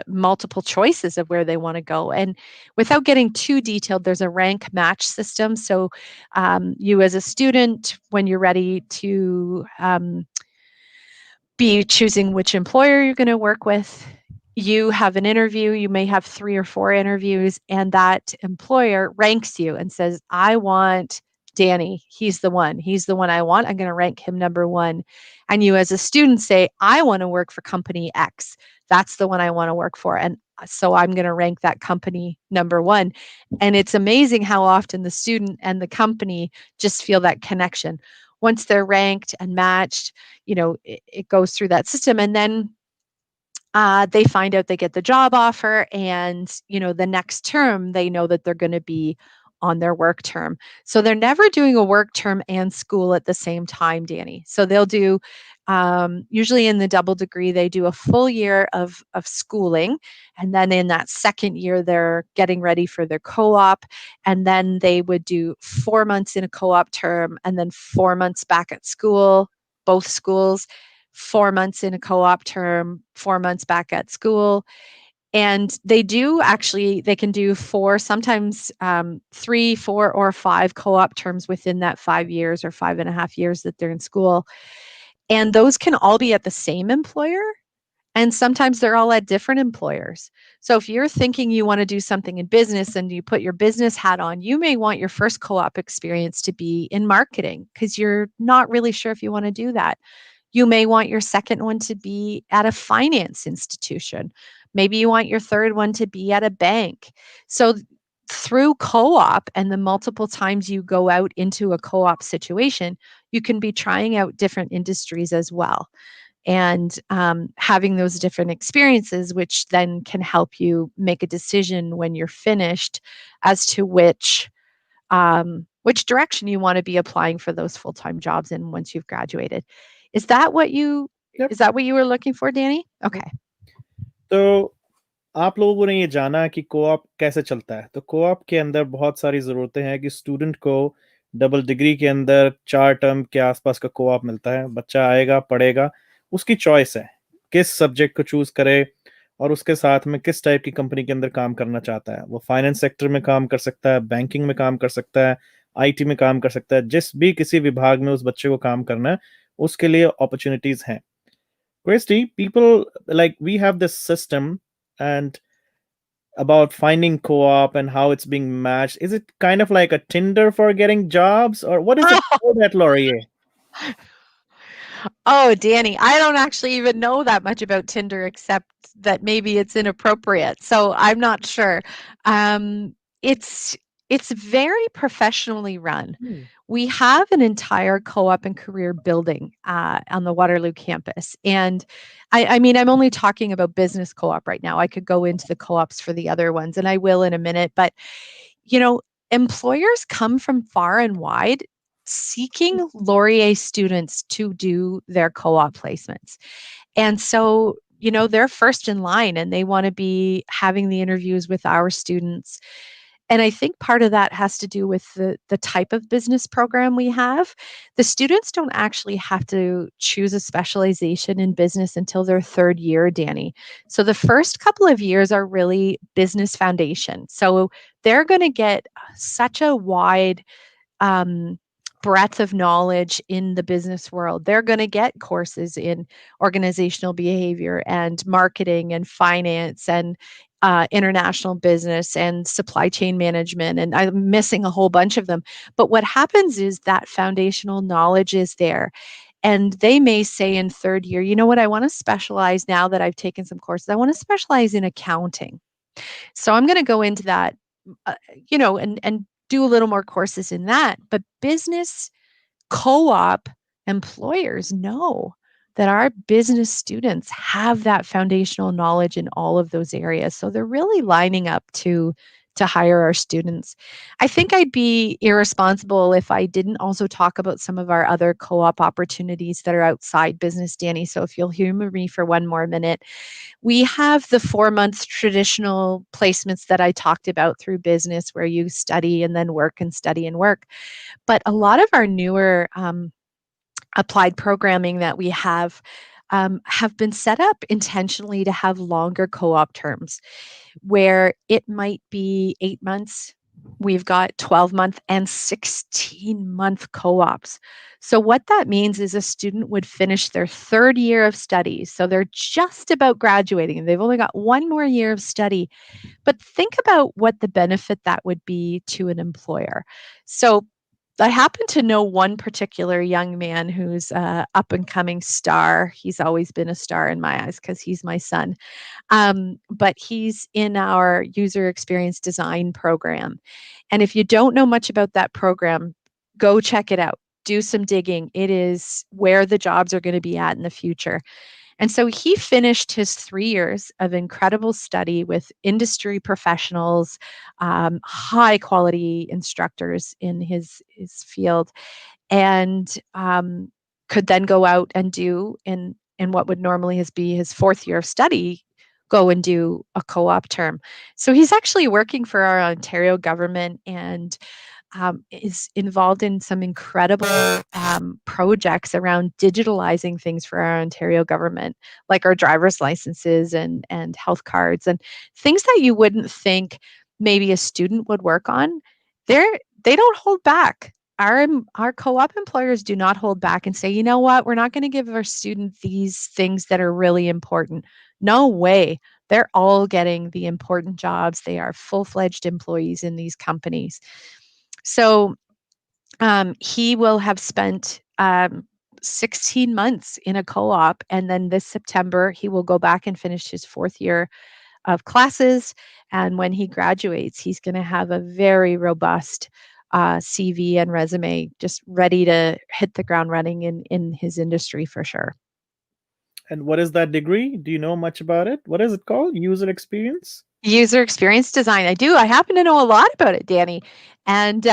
multiple choices of where they want to go. And without getting too detailed, there's a rank match system. So you as a student, when you're ready to be choosing which employer you're going to work with, you have an interview, you may have 3 or 4 interviews, and that employer ranks you and says, I want Danny. He's the one. He's the one I want. I'm going to rank him number 1. And you as a student say, I want to work for company X. That's the one I want to work for. And so I'm going to rank that company number 1. And it's amazing how often the student and the company just feel that connection. Once they're ranked and matched, it goes through that system. And then they find out they get the job offer, and the next term they know that they're going to be on their work term. So they're never doing a work term and school at the same time, Danny. So they'll do usually in the double degree, they do a full year of schooling, and then in that second year they're getting ready for their co-op, and then they would do 4 months in a co-op term and then 4 months back at school, both schools, 4 months in a co-op term, 4 months back at school. And they can do 4, sometimes 3, 4, or 5 co-op terms within that 5 years or 5.5 years that they're in school. And those can all be at the same employer. And sometimes they're all at different employers. So if you're thinking you want to do something in business and you put your business hat on, you may want your first co-op experience to be in marketing because you're not really sure if you want to do that. You may want your second one to be at a finance institution. Maybe you want your third one to be at a bank. So through co-op and the multiple times you go out into a co-op situation, you can be trying out different industries as well, and having those different experiences, which then can help you make a decision when you're finished as to which direction you want to be applying for those full-time jobs in once you've graduated. Is that what you
Yep.
is that what you were looking for, Danny? Okay.
तो आप लोगों ने ये जाना कि co-op कैसे चलता है। तो कोऑप के अंदर बहुत सारी ज़रूरतें हैं कि स्टूडेंट को डबल डिग्री के अंदर 4 टर्म के आसपास का कोऑप मिलता है। बच्चा आएगा, पढ़ेगा, उसकी चॉइस है, किस सब्जेक्ट को चूज़ करे और उसके साथ में किस टाइप की कंपनी के अंदर काम करना चाहता है। वो फाइनेंस सेक्टर में काम कर सकता है, बैंकिंग में काम कर सकता है, आईटी में काम कर सकता है, जिस भी किसी विभाग में उस बच्चे को काम करना है, उसके लिए अपॉर्चुनिटीज़ हैं। Christy, people like we have this system and about finding co-op and how it's being matched. Is it kind of like a Tinder for getting jobs, or what is it called at Laurier?
Oh, Danny, I don't actually even know that much about Tinder except that maybe it's inappropriate. So I'm not sure. Um, it's it's very professionally run.
Hmm.
We have an entire co-op and career building on the Waterloo campus. And I mean, I'm only talking about business co-op right now. I could go into the co-ops for the other ones, and I will in a minute. But, you know, employers come from far and wide seeking Laurier students to do their co-op placements. And so, they're first in line and they want to be having the interviews with our students. And I think part of that has to do with the type of business program we have. The students don't actually have to choose a specialization in business until their third year, Danny. So the first couple of years are really business foundation. So they're going to get such a wide um, breadth of knowledge in the business world. They're going to get courses in organizational behavior and marketing and finance and international business and supply chain management. And I'm missing a whole bunch of them. But what happens is that foundational knowledge is there. And they may say in third year, you know what, I want to specialize now that I've taken some courses. I want to specialize in accounting. So I'm going to go into that, and do a little more courses in that. But business co-op employers know that our business students have that foundational knowledge in all of those areas. So they're really lining up to hire our students. I think I'd be irresponsible if I didn't also talk about some of our other co-op opportunities that are outside business, Danny. So if you'll humor me for one more minute, we have the 4 month traditional placements that I talked about through business where you study and then work and study and work. But a lot of our newer applied programming that we have been set up intentionally to have longer co-op terms where it might be 8 months. We've got 12-month and 16-month co-ops. So what that means is a student would finish their third year of studies. So they're just about graduating. They've only got one more year of study. But think about what the benefit that would be to an employer. So I happen to know one particular young man who's a up and coming star. He's always been a star in my eyes because he's my son. But he's in our user experience design program. And if you don't know much about that program, go check it out. Do some digging. It is where the jobs are going to be at in the future. And so he finished his 3 years of incredible study with industry professionals, high quality instructors in his field, and could then go out and do in what would normally be his fourth year of study, go and do a co-op term. So he's actually working for our Ontario government and is involved in some incredible projects around digitalizing things for our Ontario government, like our driver's licenses and health cards and things that you wouldn't think maybe a student would work on. They don't hold back. Our co-op employers do not hold back and say, you know what, we're not going to give our student these things that are really important. No way. They're all getting the important jobs. They are full-fledged employees in these companies. So he will have spent 16 months in a co-op, and then this September he will go back and finish his fourth year of classes. And when he graduates, he's going to have a very robust CV and resume, just ready to hit the ground running in his industry for sure.
And what is that degree? Do you know much about it? What is it called? User experience?
User experience design. I do. I happen to know a lot about it, Danny. And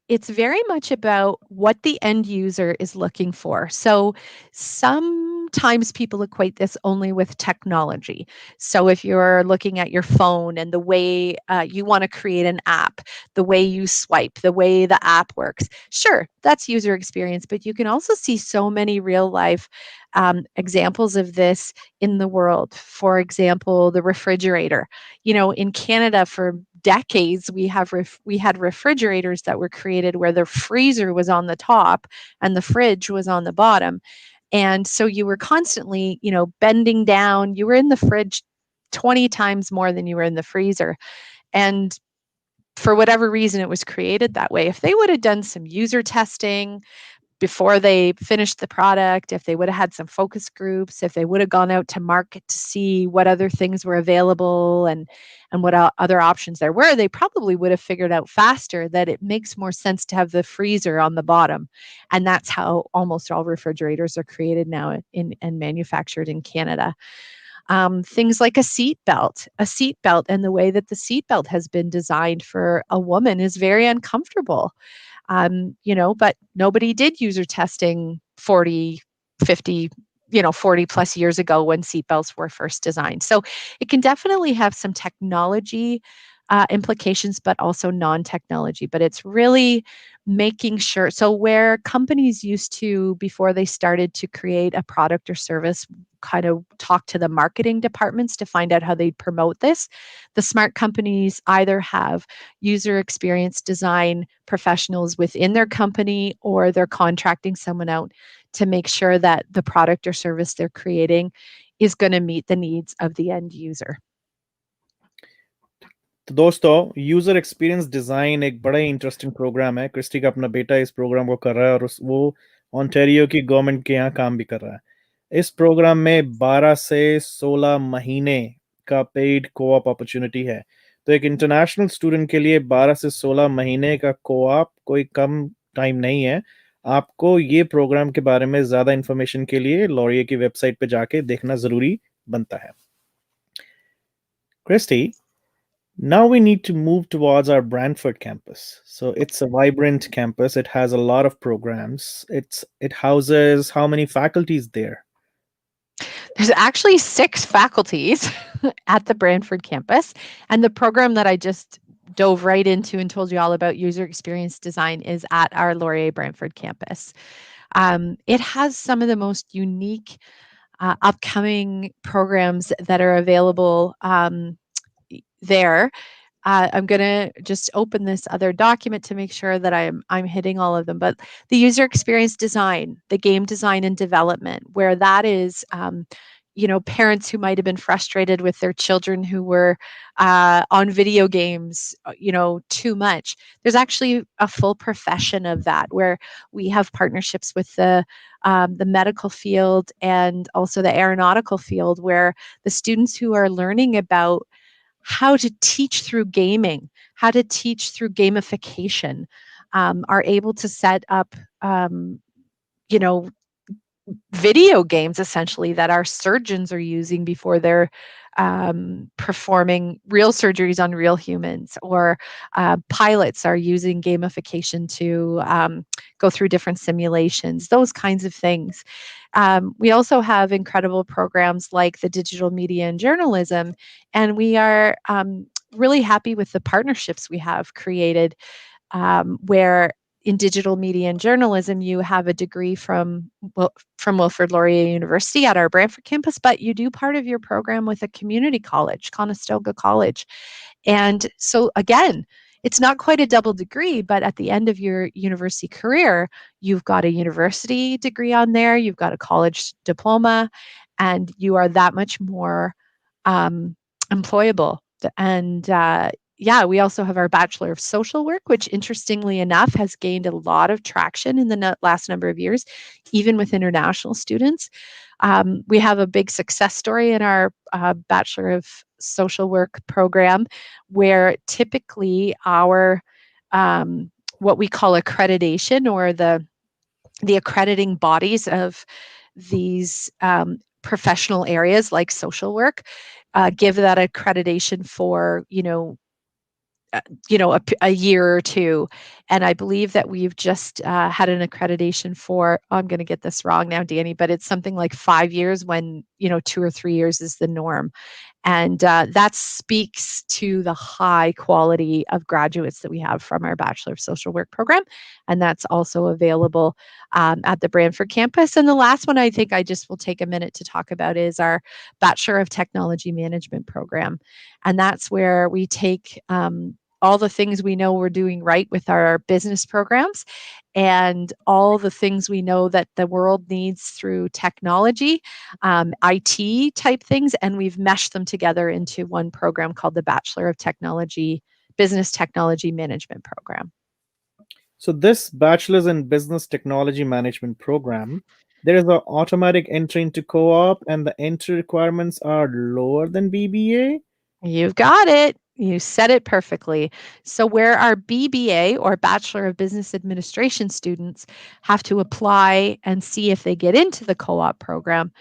it's very much about what the end user is looking for. So sometimes people equate this only with technology. So if you're looking at your phone and the way you want to create an app, the way you swipe, the way the app works, sure, that's user experience. But you can also see so many real life examples of this in the world. For example, the refrigerator. In Canada for decades, we had refrigerators that were created where the freezer was on the top and the fridge was on the bottom. And so you were constantly, bending down. You were in the fridge 20 times more than you were in the freezer. And for whatever reason, it was created that way. If they would have done some user testing, before they finished the product, if they would have had some focus groups, if they would have gone out to market to see what other things were available and what other options there were, they probably would have figured out faster that it makes more sense to have the freezer on the bottom. And that's how almost all refrigerators are created now and manufactured in Canada. Things like a seat belt and the way that the seat belt has been designed for a woman is very uncomfortable. But nobody did user testing 40, 50, 40 plus years ago when seatbelts were first designed. So it can definitely have some technology implications, but also non-technology. But it's really making sure. So where companies used to, before they started to create a product or service, kind of talk to the marketing departments to find out how they promote this, the smart companies either have user experience design professionals within their company, or they're contracting someone out to make sure that the product or service they're creating is going to meet the needs of the end user.
तो दोस्तों, user experience design एक बड़ा ही interesting programme है। Christie का अपना बेटा इस programme को कर रहा है और वो ऑन्टेरियो की गवर्नमेंट के यहाँ काम भी कर रहा है। इस प्रोग्राम में 12 से 16 महीने का पेड कोऑप अपॉर्चुनिटी है। तो एक इंटरनेशनल स्टूडेंट के लिए 12 से 16 महीने का कोऑप कोई कम टाइम नहीं है। आपको ये प्रोग्राम के बारे में ज्यादा इंफॉर्मेशन के लिए लॉरियर की वेबसाइट पे जाके देखना जरूरी बनता है। Christie, now we need to move towards our Brantford campus. So it's a vibrant campus. It has a lot of programs. It houses how many faculties there?
There's actually 6 faculties at the Brantford campus, and the program that I just dove right into and told you all about, user experience design, is at our Laurier Brantford campus. It has some of the most unique upcoming programs that are available there. I'm going to just open this other document to make sure that I'm hitting all of them. But the user experience design, the game design and development, where that is, parents who might have been frustrated with their children who were on video games, too much. There's actually a full profession of that, where we have partnerships with the medical field and also the aeronautical field, where the students who are learning about how to teach through gaming, how to teach through gamification, are able to set up, video games essentially that our surgeons are using before they're performing real surgeries on real humans, or pilots are using gamification to go through different simulations, those kinds of things. We also have incredible programs like the digital media and journalism, and we are really happy with the partnerships we have created, where in digital media and journalism, you have a degree from Wilfrid Laurier University at our Brantford campus, but you do part of your program with a community college, Conestoga College. And so again, it's not quite a double degree, but at the end of your university career, you've got a university degree on there, you've got a college diploma, and you are that much more employable. And we also have our Bachelor of Social Work, which interestingly enough has gained a lot of traction in the last number of years, even with international students. We have a big success story in our Bachelor of Social Work program, where typically our what we call accreditation, or the accrediting bodies of these professional areas like social work, give that accreditation for a year or two. And I believe that we've just had an accreditation for, I'm going to get this wrong now, Danny, but it's something like 5 years, when 2 or 3 years is the norm. And that speaks to the high quality of graduates that we have from our Bachelor of Social Work program. And that's also available at the Brantford campus. And the last one I think I just will take a minute to talk about is our Bachelor of Technology Management program. And that's where we take all the things we know we're doing right with our business programs, and all the things we know that the world needs through technology, IT type things, and we've meshed them together into one program called the Bachelor of Technology Business Technology Management program.
So this Bachelor's in Business Technology Management program, there is an automatic entry into co-op, and the entry requirements are lower than BBA.
You've got it. You said it perfectly. So where our BBA, or Bachelor of Business Administration students, have to apply and see if they get into the co-op program,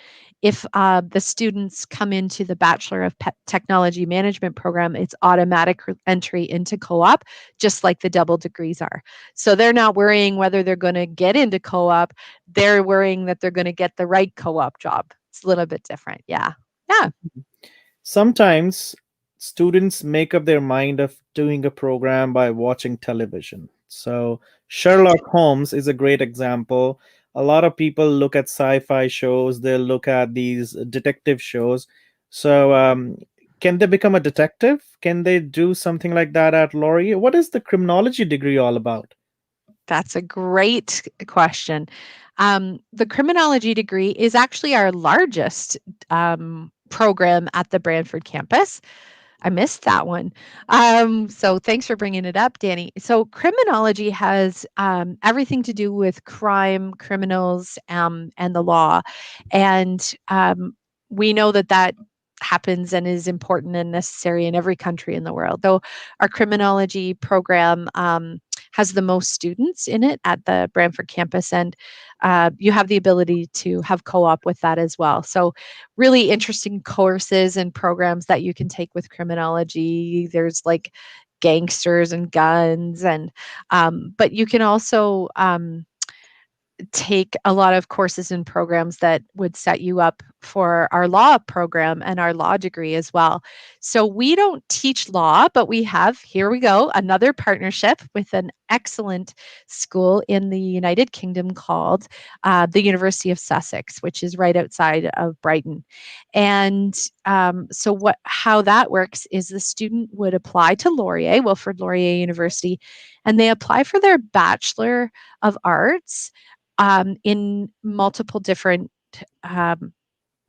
if the students come into the Bachelor of Technology Management program, it's automatic entry into co-op, just like the double degrees are. So they're not worrying whether they're going to get into co-op. They're worrying that they're going to get the right co-op job. It's a little bit different. Yeah.
Sometimes students make up their mind of doing a program by watching television. So Sherlock Holmes is a great example. A lot of people look at sci-fi shows, they'll look at these detective shows. So can they become a detective? Can they do something like that at Laurier? What is the criminology degree all about?
That's a great question. The criminology degree is actually our largest program at the Brantford campus. I missed that one. So thanks for bringing it up, Danny. So criminology has everything to do with crime, criminals, and the law, and we know that that happens and is important and necessary in every country in the world. Though our criminology program has the most students in it at the Brantford campus, and you have the ability to have co-op with that as well. So really interesting courses and programs that you can take with criminology. There's like gangsters and guns, and but you can also take a lot of courses and programs that would set you up for our law program and our law degree as well. So we don't teach law, but we have, here we go, another partnership with an excellent school in the United Kingdom called the University of Sussex, which is right outside of Brighton. And how that works is the student would apply to Laurier, Wilfrid Laurier University, and they apply for their Bachelor of Arts in multiple different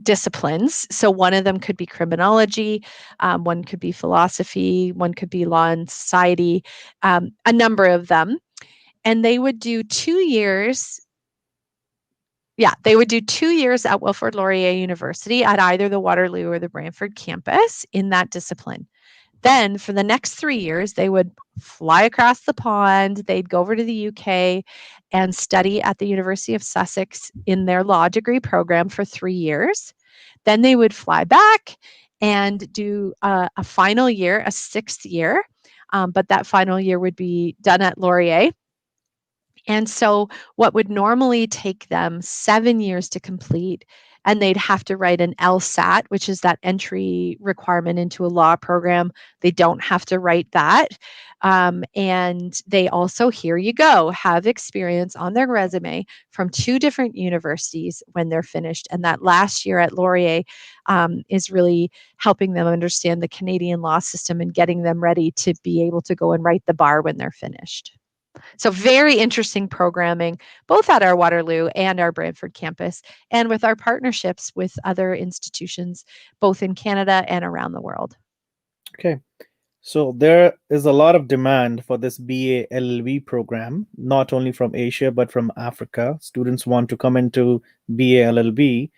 disciplines. So one of them could be criminology, one could be philosophy, one could be law and society, a number of them. And they would do 2 years. Yeah, they would do 2 years at Wilfrid Laurier University at either the Waterloo or the Brantford campus in that discipline. Then for the next 3 years, they would fly across the pond. They'd go over to the UK and study at the University of Sussex in their law degree program for 3 years. Then they would fly back and do a final year, a sixth year. But that final year would be done at Laurier. And so, what would normally take them 7 years to complete, and they'd have to write an LSAT, which is that entry requirement into a law program. They don't have to write that. And they also, here you go, have experience on their resume from two different universities when they're finished. And that last year at Laurier is really helping them understand the Canadian law system and getting them ready to be able to go and write the bar when they're finished. So very interesting programming, both at our Waterloo and our Brantford campus, and with our partnerships with other institutions, both in Canada and around the world.
Okay. So there is a lot of demand for this BALLB program, not only from Asia, but from Africa. Students want to come into BALLB.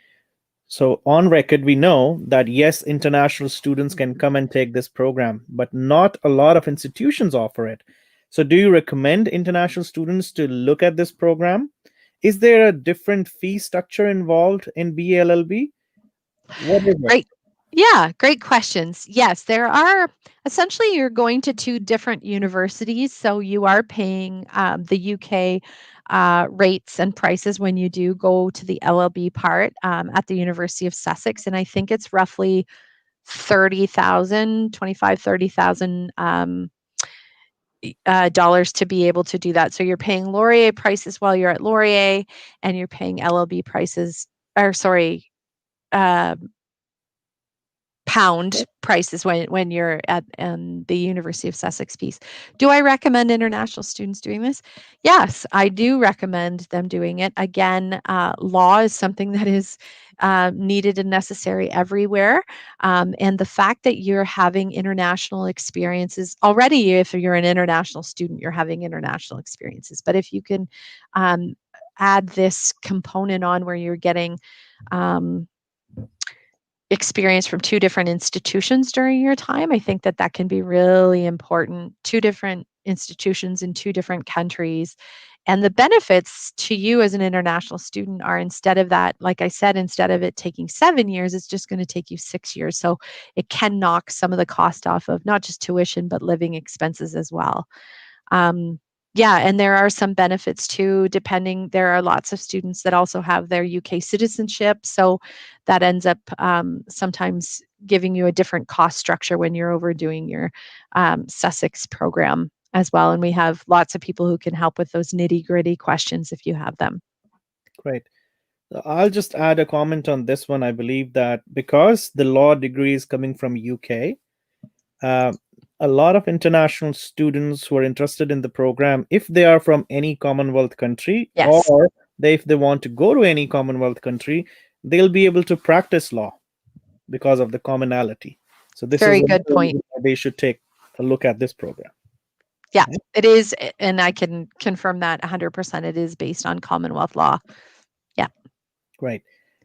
So on record, we know that yes, international students can come and take this program, but not a lot of institutions offer it. So do you recommend international students to look at this program? Is there a different fee structure involved in BALLB? What is it?
Great. Yeah, great questions. Yes, there are essentially you're going to two different universities. So you are paying the UK rates and prices when you do go to the LLB part at the University of Sussex. And I think it's roughly 30,000, 25, 30,000 dollars to be able to do that. So you're paying Laurier prices while you're at Laurier, and you're paying LLB prices, or sorry, uh, pound prices when you're at the University of Sussex piece. Do I recommend international students doing this? Yes, I do recommend them doing it. Again, law is something that is needed and necessary everywhere. And the fact that you're having international experiences already, if you're an international student, you're having international experiences. But if you can add this component on where you're getting experience from two different institutions during your time, I think that that can be really important. Two different institutions in two different countries. And the benefits to you as an international student are, instead of that, like I said, instead of it taking 7 years, it's just going to take you 6 years. So it can knock some of the cost off of not just tuition, but living expenses as well. Yeah, and there are some benefits too, depending. There are lots of students that also have their UK citizenship, so that ends up sometimes giving you a different cost structure when you're overdoing your Sussex program as well. And we have lots of people who can help with those nitty-gritty questions if you have them.
Great. I'll just add a comment on this one. I believe that because the law degree is coming from UK, uh, a lot of international students who are interested in the program, if they are from any Commonwealth country,
Yes,
or if they want to go to any Commonwealth country, they'll be able to practice law because of the commonality. So this is
very
another
good point.
reason why they should take a look at this program.
Yeah,
Right?
it is, and I can confirm that 100%. It is based on Commonwealth law. Yeah.
Right.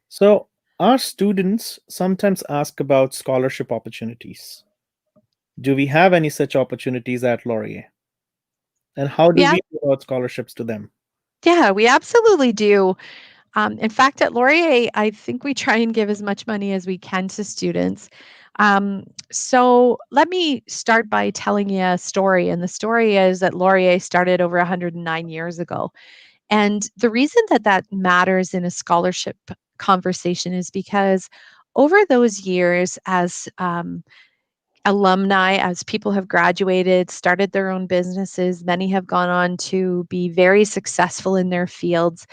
So our students sometimes ask about scholarship opportunities. Do we have any such opportunities at Laurier? And how do
Yeah,
we give out scholarships to them?
yeah, we absolutely do. In fact, at Laurier, I think we try and give as much money as we can to students. So let me start by telling you a story. And the story is that Laurier started over 109 years ago. And the reason that that matters in a scholarship conversation is because over those years, as alumni, as people have graduated, started their own businesses, many have gone on to be very successful in their fields.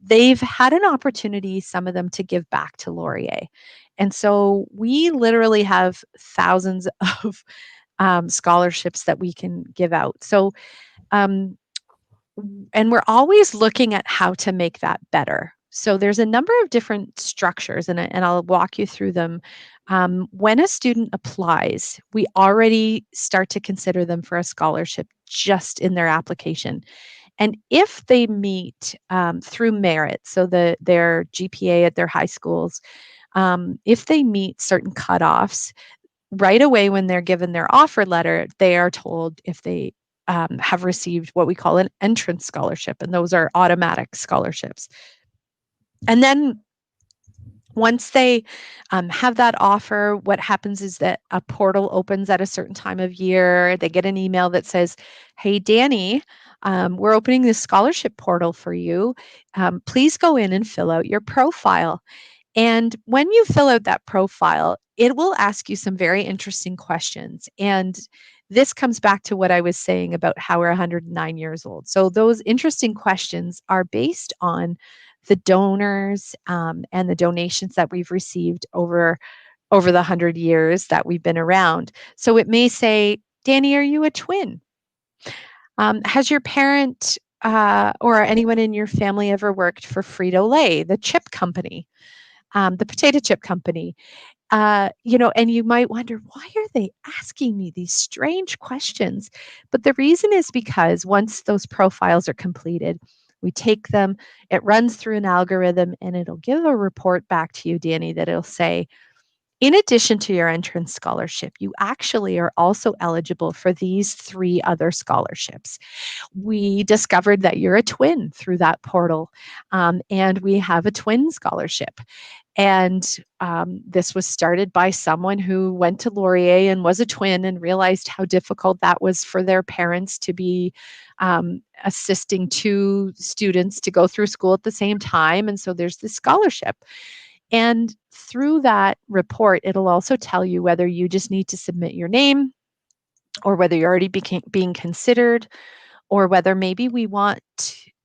They've had an opportunity, some of them, to give back to Laurier. And so we literally have thousands of scholarships that we can give out. So, um, and we're always looking at how to make that better. So there's a number of different structures, and I'll walk you through them. When a student applies, we already start to consider them for a scholarship just in their application. And if they meet through merit, so their GPA at their high schools, if they meet certain cutoffs, right away when they're given their offer letter, they are told if they have received what we call an entrance scholarship, and those are automatic scholarships. And then once they have that offer, what happens is that a portal opens at a certain time of year. They get an email that says, "Hey, Danny, we're opening this scholarship portal for you. Please go in and fill out your profile." And when you fill out that profile, it will ask you some very interesting questions. And this comes back to what I was saying about how we're 109 years old. So, those interesting questions are based on the donors and the donations that we've received over the 100 years that we've been around. So, it may say, "Danny, are you a twin? Has your parent or anyone in your family ever worked for Frito-Lay, the chip company?" The potato chip company. And you might wonder, why are they asking me these strange questions? But the reason is because once those profiles are completed, we take them, it runs through an algorithm, and it'll give a report back to you, Danny, that it'll say, in addition to your entrance scholarship, you actually are also eligible for these three other scholarships. We discovered that you're a twin through that portal, and we have a twin scholarship. And this was started by someone who went to Laurier and was a twin and realized how difficult that was for their parents to be assisting two students to go through school at the same time. And so there's this scholarship. And through that report, it'll also tell you whether you just need to submit your name or whether you're already being considered, or whether maybe we want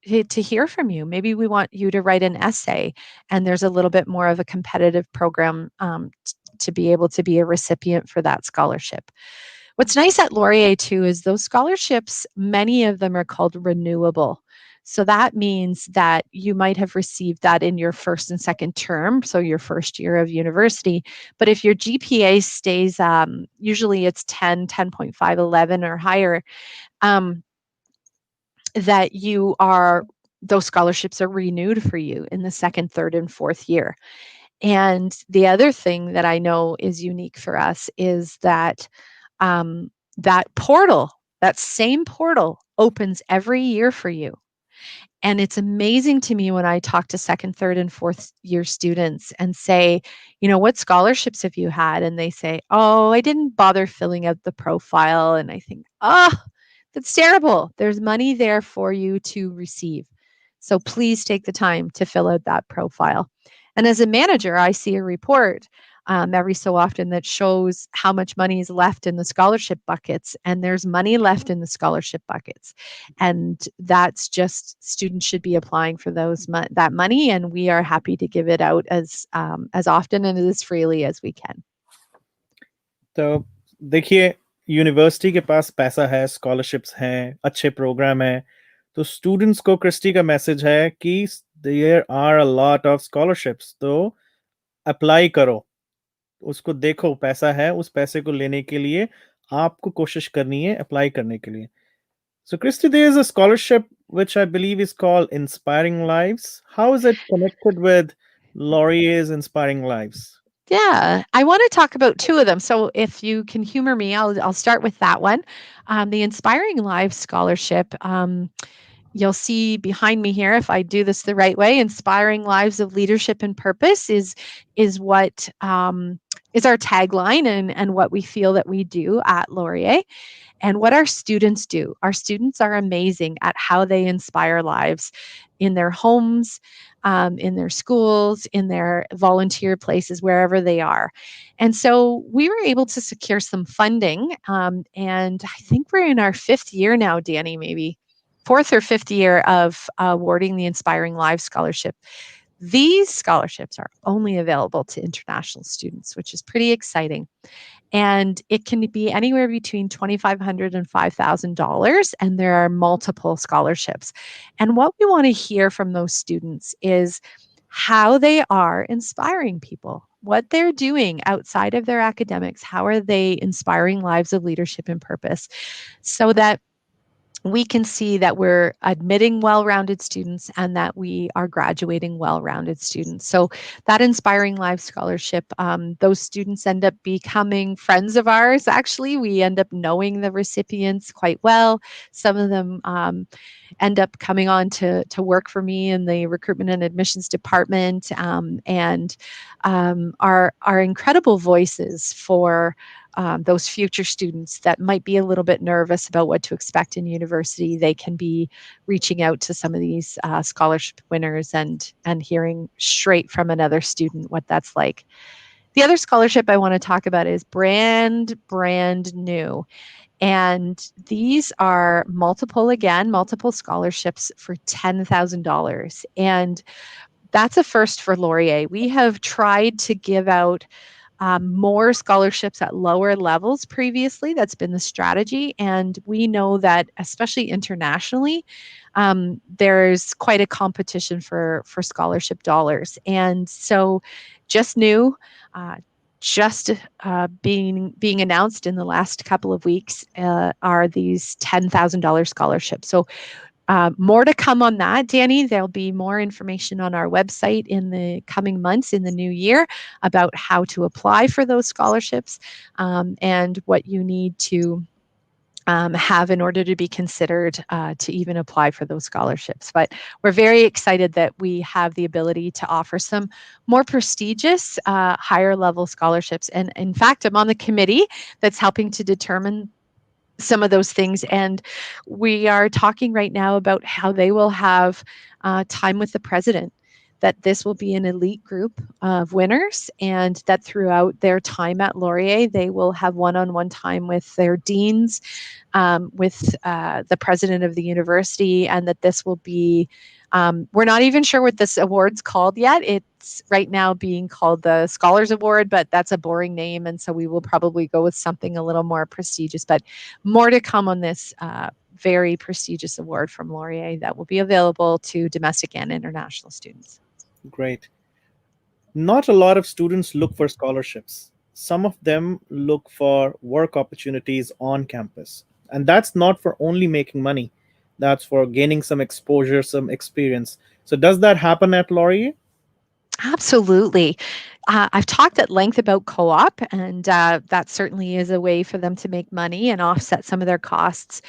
to hear from you. Maybe we want you to write an essay, and there's a little bit more of a competitive program to be able to be a recipient for that scholarship. What's nice at Laurier too is those scholarships, many of them are called renewable. So that means that you might have received that in your first and second term, so your first year of university. But if your GPA stays, usually it's 10, 10.5, 11 or higher, um, that you are those scholarships are renewed for you in the second, third, and fourth year. And the other thing that I know is unique for us is that that portal, that same portal, opens every year for you. And it's amazing to me when I talk to second, third, and fourth year students and say, what scholarships have you had? And they say, "Oh, I didn't bother filling out the profile." And I think, That's terrible. There's money there for you to receive. So please take the time to fill out that profile. And as a manager, I see a report every so often that shows how much money is left in the scholarship buckets, and there's money left in the scholarship buckets, and that's just students should be applying for that money, and we are happy to give it out as often and as freely as we can.
तो देखिए, university के पास पैसा है, scholarships हैं, अच्छे programme हैं, तो students को क्रिस्टी का मैसेज है कि there are a lot of scholarships, तो अप्लाई करो, उसको देखो, पैसा है, उस पैसे को लेने के लिए आपको कोशिश करनी है अप्लाई करने के लिए. So, Christy, there is a scholarship which I believe is called Inspiring Lives. How is it connected with Laurier's Inspiring Lives?
Yeah, I want to talk about two of them. So if you can humor me, I'll start with that one. The Inspiring Lives Scholarship. You'll see behind me here, if I do this the right way, Inspiring Lives of Leadership and Purpose is what is our tagline and what we feel that we do at Laurier. And what our students do. Our students are amazing at how they inspire lives in their homes, in their schools, in their volunteer places, wherever they are. And so we were able to secure some funding. And I think we're in our fifth year now, Danny, maybe fourth or fifth year of awarding the Inspiring Lives Scholarship. These scholarships are only available to international students, which is pretty exciting. And it can be anywhere between $2,500 and $5,000, and there are multiple scholarships. And what we want to hear from those students is how they are inspiring people, what they're doing outside of their academics, how are they inspiring lives of leadership and purpose, so that we can see that we're admitting well-rounded students and that we are graduating well-rounded students. So that Inspiring Lives Scholarship, those students end up becoming friends of ours. Actually, we end up knowing the recipients quite well. Some of them end up coming on to work for me in the recruitment and admissions department, and are incredible voices for those future students that might be a little bit nervous about what to expect in university. They can be reaching out to some of these scholarship winners and hearing straight from another student what that's like. The other scholarship I want to talk about is brand new. And these are multiple scholarships for $10,000. And that's a first for Laurier. We have tried to give out more scholarships at lower levels previously. That's been the strategy. And we know that, especially internationally, there's quite a competition for scholarship dollars. And so just new, being announced in the last couple of weeks are these $10,000 scholarships. So more to come on that, Danny. There'll be more information on our website in the coming months in the new year about how to apply for those scholarships and what you need to have in order to be considered to even apply for those scholarships. But we're very excited that we have the ability to offer some more prestigious, higher level scholarships. And in fact, I'm on the committee that's helping to determine some of those things. And we are talking right now about how they will have time with the president, that this will be an elite group of winners, and that throughout their time at Laurier, they will have one-on-one time with their deans, with the president of the university, and that this will be, we're not even sure what this award's called yet. It's right now being called the Scholars Award, but that's a boring name. And so we will probably go with something a little more prestigious, but more to come on this very prestigious award from Laurier that will be available to domestic and international students.
Great. Not a lot of students look for scholarships. Some of them look for work opportunities on campus. And that's not for only making money, that's for gaining some exposure, some experience. So, does that happen at Laurier?
Absolutely. I've talked at length about co-op, and that certainly is a way for them to make money and offset some of their costs.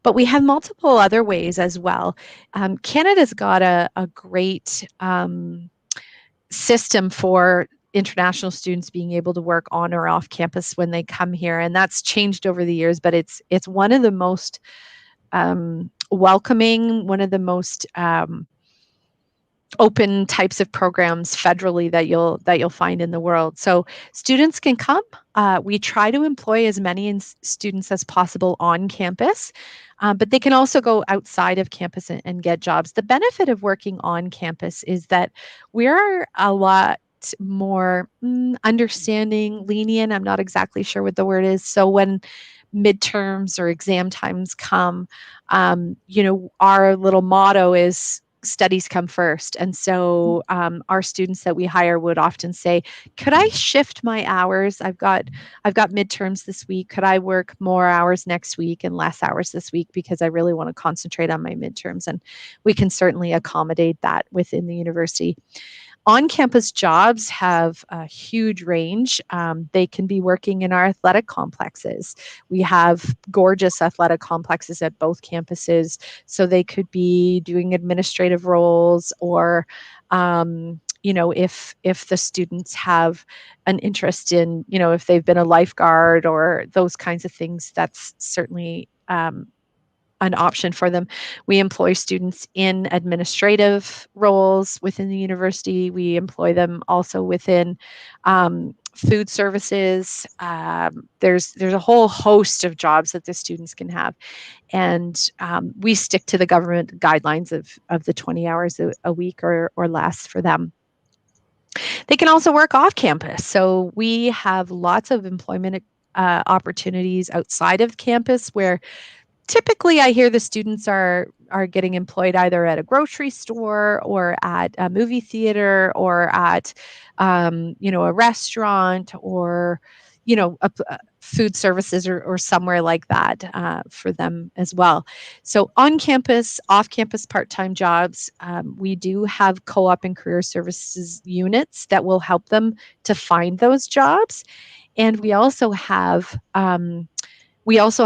But we have multiple other ways as well. Canada's got a great system for international students being able to work on or off campus when they come here, and that's changed over the years. But it's one of the most welcoming, one of the most open types of programs federally that you'll find in the world. So students can come. We try to employ as many students as possible on campus, but they can also go outside of campus and get jobs. The benefit of working on campus is that we're a lot more understanding, lenient. I'm not exactly sure what the word is. So when midterms or exam times come, our little motto is studies come first. And so our students that we hire would often say, could I shift my hours? I've got midterms this week. Could I work more hours next week and less hours this week because I really want to concentrate on my midterms? And we can certainly accommodate that within the university. On-campus jobs have a huge range. They can be working in our athletic complexes. We have gorgeous athletic complexes at both campuses, so they could be doing administrative roles, or if the students have an interest in, if they've been a lifeguard or those kinds of things, that's certainly an option for them. We employ students in administrative roles within the university. We employ them also within food services. There's a whole host of jobs that the students can have, and we stick to the government guidelines of the 20 hours a week or less for them. They can also work off campus. So we have lots of employment opportunities outside of campus where typically I hear the students are getting employed either at a grocery store or at a movie theater or at a restaurant or food services or somewhere like that for them as well. So on campus, off campus part-time jobs, we do have co-op and career services units that will help them to find those jobs. And we also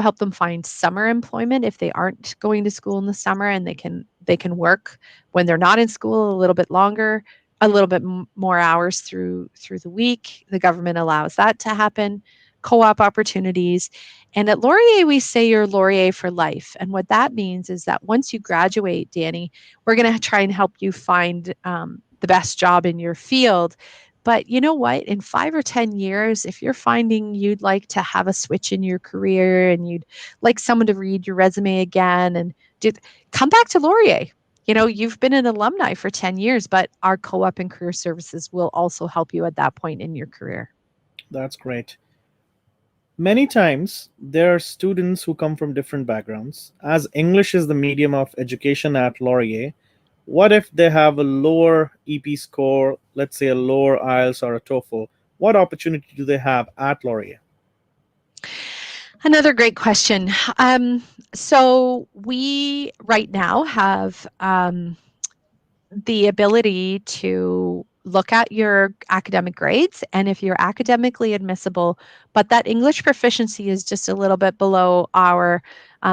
help them find summer employment if they aren't going to school in the summer, and they can work when they're not in school a little bit longer, a little bit more hours through the week. The government allows that to happen. Co-op opportunities. And at Laurier, we say you're Laurier for life. And what that means is that once you graduate, Danny, we're going to try and help you find the best job in your field. But you know what? In 5 or 10 years, if you're finding you'd like to have a switch in your career and you'd like someone to read your resume again and come back to Laurier. You've been an alumni for 10 years, but our co-op and career services will also help you at that point in your career.
That's great. Many times, there are students who come from different backgrounds. As English is the medium of education at Laurier, what if they have a lower EP score, let's say a lower IELTS or a TOEFL? What opportunity do they have at Laurier?
Another great question. So we right now have the ability to look at your academic grades, and if you're academically admissible, but that English proficiency is just a little bit below our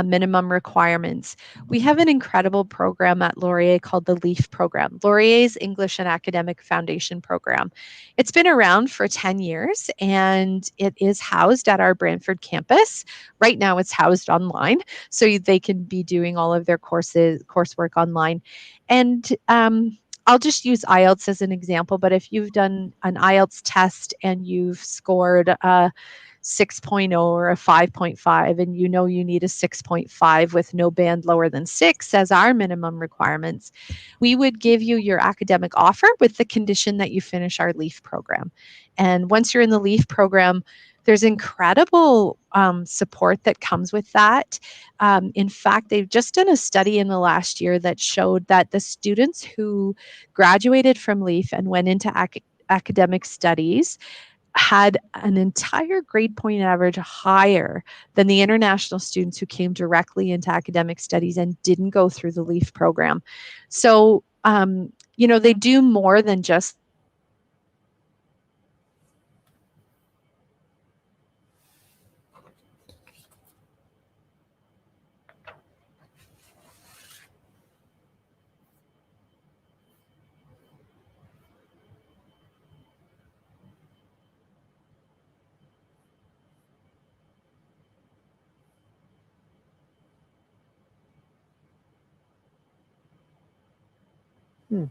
minimum requirements, we have an incredible program at Laurier called the LEAF program, Laurier's English and Academic Foundation program. It's been around for 10 years and it is housed at our Brantford campus. Right now it's housed online, so they can be doing all of their coursework online. And I'll just use IELTS as an example, but if you've done an IELTS test and you've scored a 6.0 or a 5.5, and you need a 6.5 with no band lower than 6 as our minimum requirements, we would give you your academic offer with the condition that you finish our LEAF program. And once you're in the LEAF program, there's incredible support that comes with that. In fact, they've just done a study in the last year that showed that the students who graduated from LEAF and went into academic studies had an entire grade point average higher than the international students who came directly into academic studies and didn't go through the LEAF program. So, they do more than just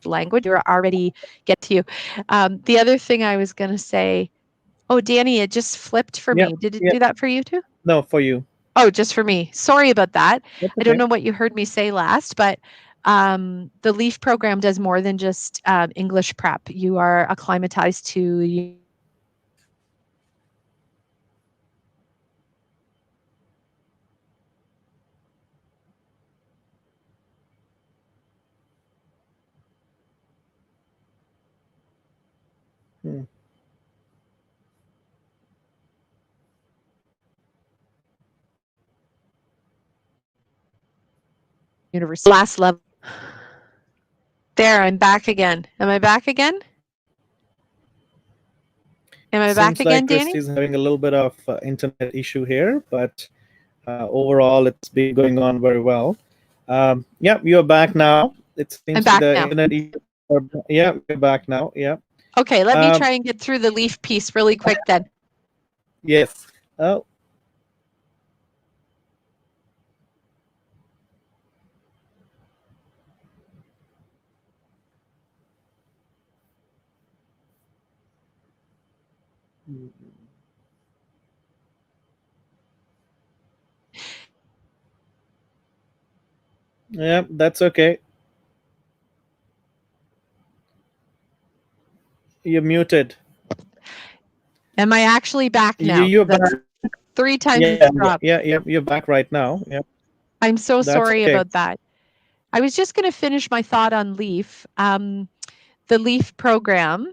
language. You're already get to you. The other thing I was going to say, oh, Danny, it just flipped for me. Did it do that for you too?
No, for you.
Oh, just for me. Sorry about that.
That's
I don't
okay.
know what you heard me say last, but the LEAF program does more than just English prep. You are acclimatized to
Hmm.
university last level. There, I'm back again. Am I back again? Am I back
Seems like
again, Danny?
Christie's having a little bit of internet issue here, but overall it's been going on very well. Yeah, you're back now. It
I'm
seems
back
the
now.
internet issue. Yeah, you're back now. Yeah.
Okay, let me
Um,
try and get through the LEAF piece really quick then.
yes. Oh. Yeah, that's okay. You're muted.
Am I actually back now?
You're back.
That's 3 times
Yeah,
it's dropped.
yeah. You're back right now. Yeah,
I'm so
that's
sorry
okay.
about that. I was just going to finish my thought on LEAF. The LEAF program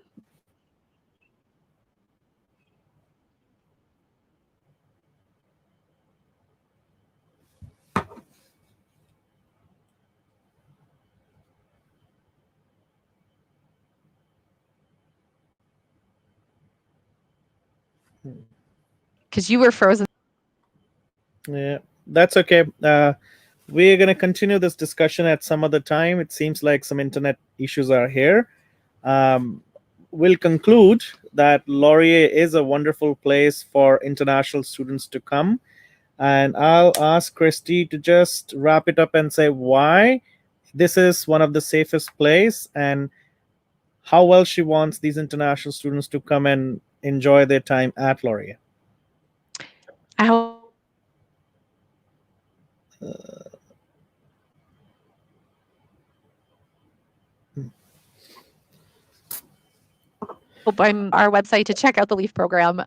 because you were frozen.
Yeah, that's okay. We're going to continue this discussion at some other time. It seems like some internet issues are here. Um, we'll conclude that Laurier is a wonderful place for international students to come. And I'll ask Christy to just wrap it up and say why this is one of the safest place and how well she wants these international students to come and enjoy their time at Laurier.
I hope I'm our website to check out the LEAF program.